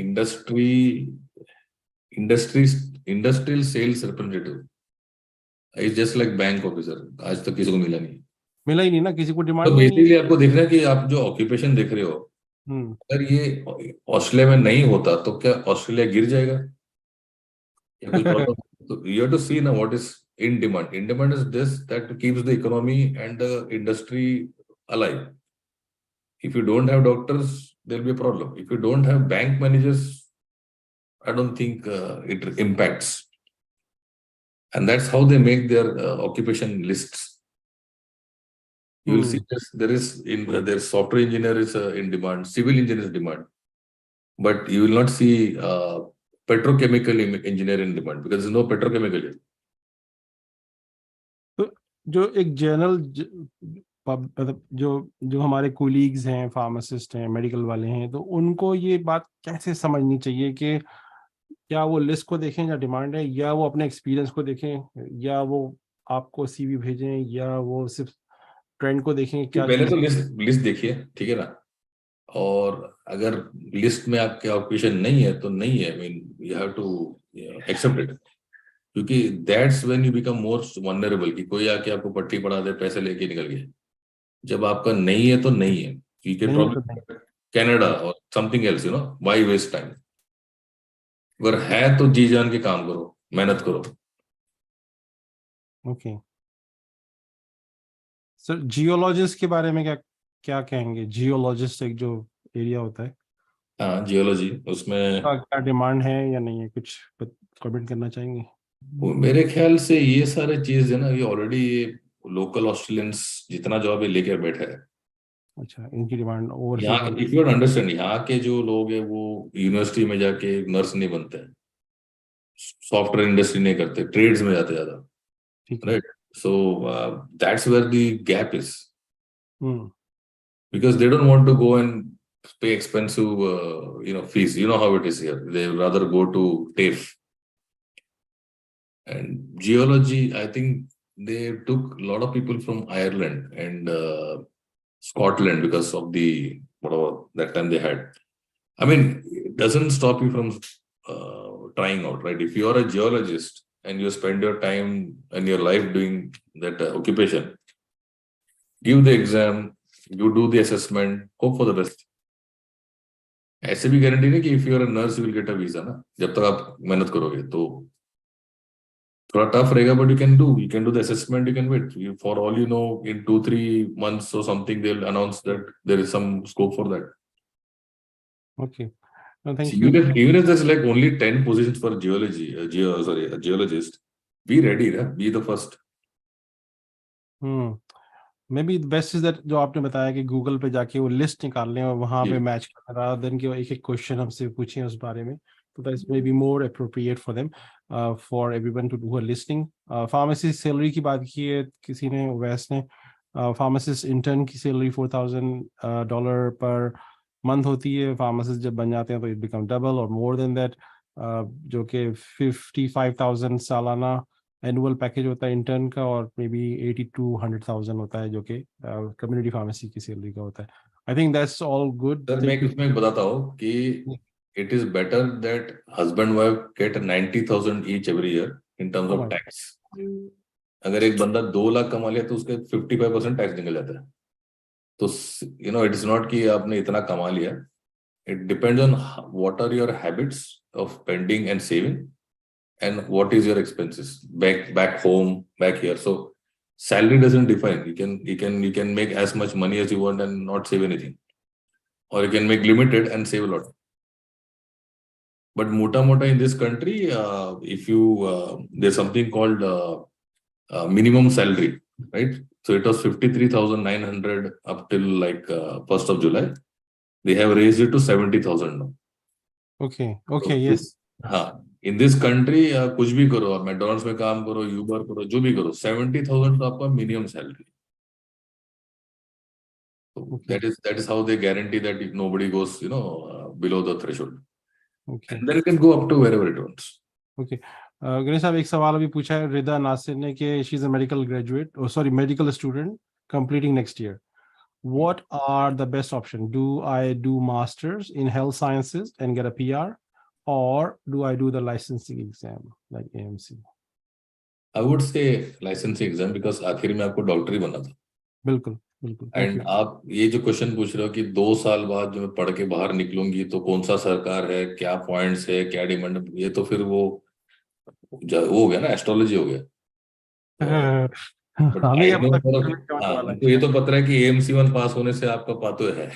industrial sales representative is just like bank officer. आज तक किसी को मिला नहीं. मिला ही नहीं ना, किसी को डिमांड तो नहीं है। बेसिकली आपको देखना है कि आप जो ऑक्यूपेशन देख रहे हो, अगर ये ऑस्ट्रेलिया में नहीं होता तो क्या ऑस्ट्रेलिया गिर जाएगा या कुछ प्रॉब्लम? तो यू हैव टू सी ना what is in demand. In demand is this that keeps the economy and the industry alive. If you don't have doctors, there'll be a problem. If you don't have bank managers, I don't think it impacts. And that's how they make their occupation lists. You will see this, there is their software engineer is in demand, civil engineer is demand, but you will not see petrochemical engineer in demand because there's no petrochemical here. तो जो एक general मतलब जो जो हमारे colleagues हैं, pharmacist हैं, medical वाले हैं, तो उनको ये बात कैसे समझनी चाहिए कि क्या वो लिस्ट को देखें या डिमांड है, या वो अपने एक्सपीरियंस को देखें, या वो आपको सीवी भेजें, या वो सिर्फ ट्रेंड को देखें? क्या पहले तो लिस्ट देखिए, ठीक है ना. और अगर लिस्ट में आपके ऑक्यूपेशन नहीं है तो नहीं है. I mean you have to accept it, क्योंकि that's when you become more vulnerable कि कोई आके आपको पट्टी पढ़ा दे, पैसे लेके निकल गए. जब आपका नहीं है तो नहीं है. यू कैन प्रॉब्लम कनाडा और something else, you know, why waste time. अगर है तो जी जान के काम करो. मेहनत करो। ओके सर, जियोलॉजिस्ट के बारे में क्या क्या कहेंगे? जियोलॉजिस्ट एक जो एरिया होता है, हाँ, जियोलॉजी, उसमें का क्या डिमांड है या नहीं है, कुछ कमेंट करना चाहेंगे? वो मेरे ख्याल से ये सारे चीज है ना, ये ऑलरेडी ये लोकल ऑस्ट्रेलियंस जितना जॉब है लेकर बैठे हैं। अच्छा, इनकी डिमांड ओवरसीज यहाँ में। इफ यू अंडरस्टैंड, यहाँ के जो लोग हैं वो यूनिवर्सिटी में जाके नर्स नहीं बनते हैं, सॉफ्टवेयर इंडस्ट्री नहीं करते, ट्रेड्स में जाते ज्यादा, ठीक है। Right? So that's where the gap is, hmm. because they don't want to go and pay expensive fees. You know how it is here, they rather go to TAFE. And geology, I think they took a lot of people from Ireland and Scotland because of the whatever that time they had. I mean, it doesn't stop you from trying out, right? If you are a geologist and you spend your time and your life doing that occupation, give the exam, you do the assessment, hope for the best. ऐसे भी guarantee नहीं कि if you are a nurse you will get a visa ना, जब तक आप मेहनत करोगे तो थोड़ा टफ रहेगा, but you can do the assessment, you can wait for all you know in 2-3 months or something they'll announce that there is some scope for that. Okay, thank See, you. even if there's like only 10 positions for geology, a geologist, be ready, be the first. May be best is that, जो आपने बताया कि Google पे जाके वो list निकाल लें और वहां पे Yeah. मैच कर रहा देन कि वो एक एक क्वेश्चन हमसे पूछें उस बारे में, तो that's maybe more appropriate for them, for everyone to do a listing. Pharmacist salary की बात की है किसी ने, वैस ने। फार्मासिस्ट इंटर्न की सैलरी $4,000 पर मंथ होती है। फार्मासिस्ट जब बन जाते हैं तो इट बिकम डबल और मोर देन दैट, जो कि 55,000 सालाना एनुअल पैकेज होता है इंटर्न का, और मे बी 80 to 100,000 होता है जो कि कम्युनिटी फार्मेसी की सैलरी का होता है। I think that's all good sir मैं थिंग टू। इसमें बताता हूँ कि it is better that husband wife get 90,000 each every year in terms uh of my tax. अगर एक बंदा 2 लाख कमा लिया तो उसके 55% टैक्स निकल जाता है। तो इट्स नॉट कि आपने इतना कमा लिया, it depends on what are your habits of spending and saving and what is your expenses back home, back here. So salary doesn't define. You can make as much money as you want and not save anything, or you can make limited and save a lot. But mota in this country, if you there's something called minimum salary, right? So it was 53,900 up till like 1st of July. They have raised it to 70,000 now. Okay okay तो yes. हाँ, in this country कुछ भी करो, आप McDonald's में काम करो, Uber करो, जो भी करो, 70,000 तो आपका मिनिमम सैलरी। तो okay that is how they guarantee that if nobody goes below the threshold, okay and then it can go up to wherever it wants. Okay. Ganesh साहब, एक सवाल अभी पूछा है रिदा नासिर ने कि she is a medical graduate, sorry medical student completing next year. What are the best options? Do I do masters in health sciences and get a PR, or do I do the licensing exam like AMC? I would say licensing exam because आखिर में आपको doctor ही बनना था। बिल्कुल बिल्कुल, thank and you. आप ये जो क्वेश्चन पूछ रहे हो कि 2 साल बाद जो मैं पढ़ के बाहर निकलूंगी तो कौन सा सरकार है, क्या पॉइंट्स है, क्या डिमांड, ये तो फिर वो हो गया ना, एस्ट्रोलॉजी हो गया। तो बट हमें आई क्या नो पता फॉर, फ्यूचर में क्या होने हाँ वाला है। हमको ये तो पता है कि AMC 1 पास होने से आपका पातो है।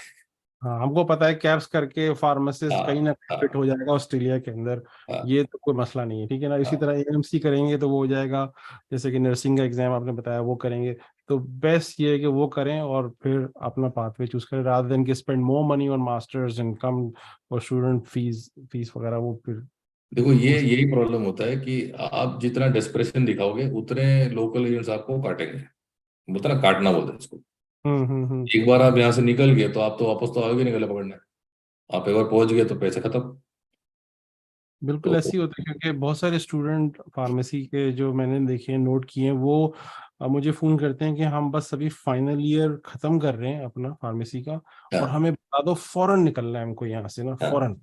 हाँ, हमको पता है कैप्स करके फार्मासिस्ट कहीं हाँ ना कहीं फिट हाँ हो जाएगा ऑस्ट्रेलिया के अंदर। हाँ ये तो कोई मसला नहीं है, ठीक है ना। इसी हाँ। तरह एएमसी करेंगे तो वो हो जाएगा, जैसे कि नर्सिंग का एग्जाम आपने बताया वो करेंगे। तो बेस्ट ये है कि वो करें और फिर अपना पाथवे चूज करें, रादर देन कि spend more money on masters and come और स्टूडेंट फीस वगैरह, वो फिर देखो ये उस। यही प्रॉब्लम होता है कि आप जितना डेस्परेशन दिखाओगे उतने लोकल एजेंट्स आपको काटेंगे, बोलते ना, काटना बोलते हैं इसको। हम्म। एक बार आप यहाँ से निकल गए तो आप तो वापस तो आओगे नहीं गले पकड़ने। आप एक बार पहुंच गए तो पैसे खत्म। बिल्कुल तो ऐसे ही होता है, क्योंकि बहुत सारे स्टूडेंट फार्मेसी के जो मैंने देखे हैं, नोट किए हैं, वो मुझे फोन करते हैं कि हम बस अभी फाइनल ईयर खत्म कर रहे हैं अपना फार्मेसी का, और हाँ हमें बता दो फौरन निकलना है हमको यहाँ से ना, हाँ। फौरन।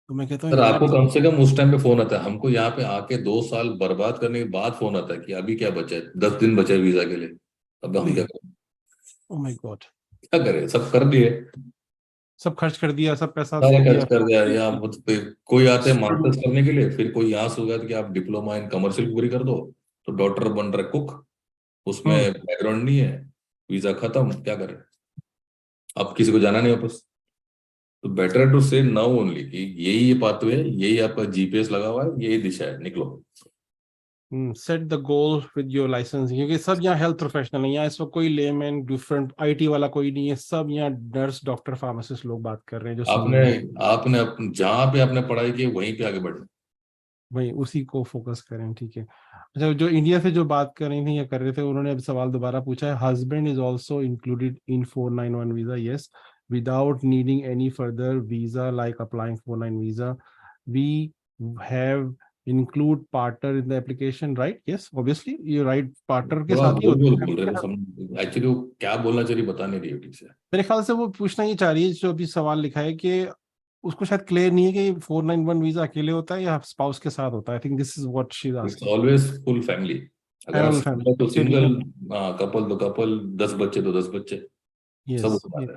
तो मैं कहता हूँ सर यार आपको कम से कम उस टाइम पे फोन आता है, हमको यहाँ पे आके 2 साल बर्बाद करने के बाद फोन आता है कि अभी क्या बचा है, 10 दिन बचे हैं वीजा के लिए। अब हम क्या करें, ओ माय गॉड। क्या करें, सब कर दिए। सब खर्च कर दिया, सब पैसा सारा दे खर्च दिया। कर दिया, या फिर कोई आते हैं मास्टर्स करने के लिए, फिर कोई यहाँ सोचा कि आप डिप्लोमा इन कमर्शियल पूरी कर दो, तो डॉक्टर बन रहे कुक, उसमें हम्म बैकग्राउंड नहीं है, वीजा खत्म, क्या करें, अब किसी को जाना नहीं वापस। तो बेटर टू से नाउ ओनली कि यही ये पाथवे है, यही आपका जीपीएस लगा हुआ है, यही दिशा है, निकलो। Set the goal with your license, क्योंकि सब यहाँ हेल्थ प्रोफेशनल है, यहाँ इस वक्त कोई लेमैन डिफरेंट आईटी वाला कोई नहीं है, सब यहाँ नर्स डॉक्टर फार्मासिस्ट लोग बात कर रहे हैं जो सुन आपने रहे हैं। आपने जहां पे आपने पढ़ाई की वहीं पे आगे बढ़ना। भाई उसी को फोकस करें, ठीक है। अच्छा, जो इंडिया से जो बात कर रही थी या कर रहे थे, उन्होंने अब सवाल दोबारा पूछा है, husband is also included in 491 visa, yes, without needing any further visa like applying 49 visa, we have include partner in the application, right? Yes, obviously you right, partner के थोड़ा साथ ही गोल होता गोल है। बोल रहे हो, सब एक्चुअली वो क्या बोलना चाहिए बता नहीं रही हो ठीक से। मेरे ख्याल से वो पूछना ये चाह रही है, जो अभी सवाल लिखा है कि उसको शायद क्लियर नहीं है कि 491 वीजा अकेले होता है या स्पाउस के साथ होता है। I think this is what she is it's asking. Always full family. अगर आप फैमिली सिंगल तो फैमिली सिंगल, चलिए। कपल तो कपल, 10 बच्चे तो 10 बच्चे, सब यस, होता है।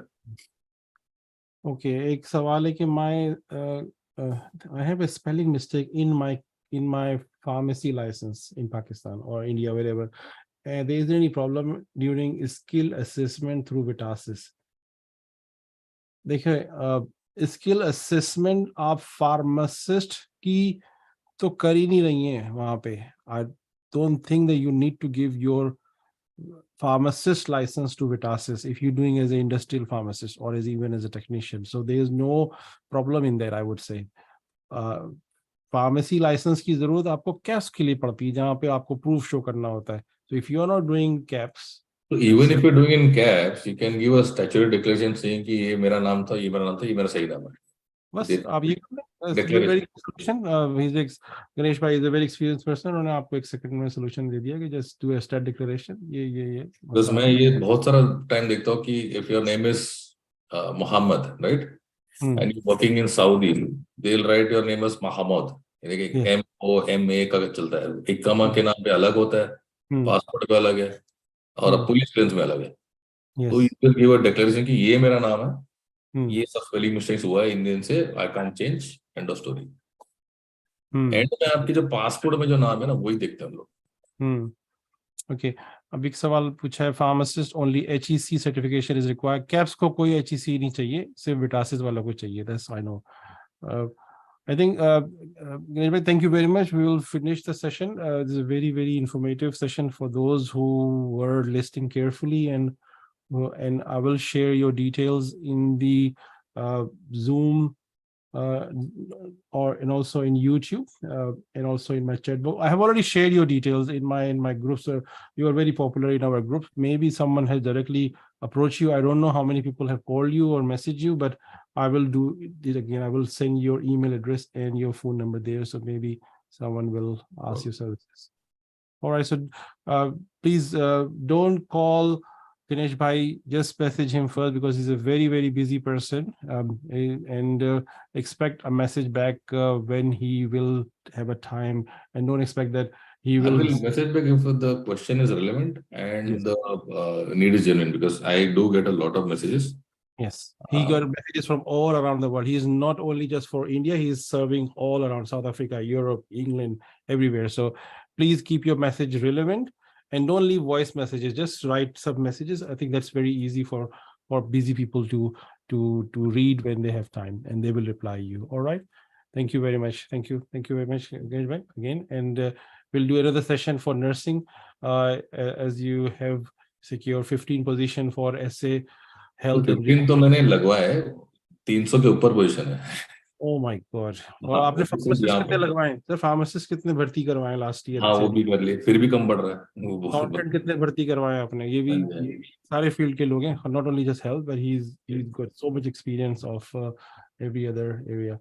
ओके। एक सवाल है कि my I have a spelling mistake in my pharmacy license in Pakistan or India, wherever. There is any problem during skill assessment through Vitasis? देखिए, स्किल असेसमेंट आप फार्मासिस्ट की तो कर ही नहीं रही हैं वहां पे। I don't think that you need to give your pharmacist license to Vitasis if you're doing as an industrial pharmacist or as even as a technician. So there is no problem in that, I would say. Pharmacy license की जरूरत आपको caps के लिए पड़ती है, जहाँ पे आपको प्रूफ शो करना होता है। So if you are not doing caps, तो even if you doing in caps, you can give a statutory declaration saying कि ये मेरा नाम था, ये मेरा नाम था, ये मेरा सही नाम बस है, आप ये वेरी डिक्लेरेशन। सोल्यूशन। गणेश भाई is a very experience person, उन्होंने आपको एक सेकंड में सोल्यूशन दे दिया कि just do a state declaration, ये बस मसला मैं खत्म। ये बहुत सारा टाइम देखता हूँ कि if your name is Mohammed, right, hmm and you working in Saudi, they will write your name is Mahmood, यानी कि यस MOMA का चलता है, इक्कामा के नाम पे अलग होता है, हम्म पासपोर्ट पे अलग है, और हम्म पुलिस क्लियरेंस में अलग है। तो yes you will give a declaration कि ये मेरा नाम है, हम्म ये सब स्पेलिंग मिस्टेक्स हुआ है इंडियन से, I can't change, end of story. Hmm and में आपके जो पासपोर्ट में जो नाम है ना, वही देखते हैं हम लोग। हम्म ओके। अब एक सवाल पूछा है, pharmacist only HEC certification is required? Caps को कोई HEC नहीं चाहिए, सिर्फ विटासिस वालों को चाहिए, that's I know. I think, Ganesh, thank you very much. We will finish the session. This is a very, very informative session for those who were listening carefully, and I will share your details in the Zoom, uh, and also in YouTube, and also in my chat box. I have already shared your details in my group, so you are very popular in our group. Maybe someone has directly approached you. I don't know how many people have called you or messaged you, but I will do it again. I will send your email address and your phone number there, so maybe someone will ask your services. All right, so please don't call Ganesh Bhai, just message him first because he's a very, very busy person, and expect a message back when he will have a time, and don't expect that he I will. will message back if the question is relevant Yes. and the need is genuine, because I do get a lot of messages. Yes, he got messages from all around the world. He is not only just for India, he is serving all around South Africa, Europe, England, everywhere. So please keep your message relevant and don't leave voice messages. Just write some messages. I think that's very easy for busy people to read when they have time, and they will reply you. All right. Thank you very much. Thank you very much again. And we'll do another session for nursing, as you have secured 15 position for SA तो health and 15 तो मैंने लगवाया है, 300 के ऊपर position है। Oh my God. और हाँ, आपने सिर्फ फार्मासिस्ट यहाँ कितने पे। लगवाए सर? फार्मासिस्ट कितने भर्ती करवाए लास्ट ईयर हाँ, से वो अभी? भी कर लिए, फिर भी कम पड़ रहा है वो बहुत। अकाउंटेंट कितने भर्ती करवाए आपने? ये भी सारे फील्ड के लोग हैं, not only just health, but he's got so much experience of every other area.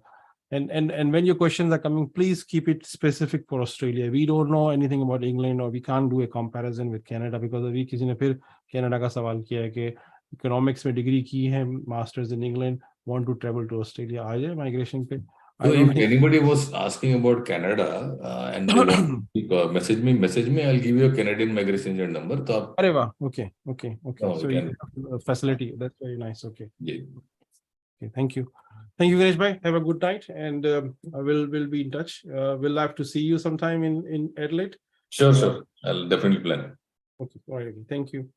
And when your questions are coming, please keep it specific for Australia. We don't know anything about England, or we can't do a comparison with Canada, because अभी किसी ने फिर Canada का सवाल किया है कि economics में डिग्री की है, masters in England, want to travel to Australia, आ जाए माइग्रेशन पे। So I if don't anybody was asking about Canada and they want think to message me, I'll give you a Canadian migration agent number. तो आप अरे वाह, okay, no, so you you can, have a facility, that's very nice, okay. yeah. Okay, thank you. Thank you, Ganesh bhai. Have a good night, and we'll be in touch. We'll have to see you sometime in Adelaide. Sure. I'll definitely plan. Okay, all right. Thank you.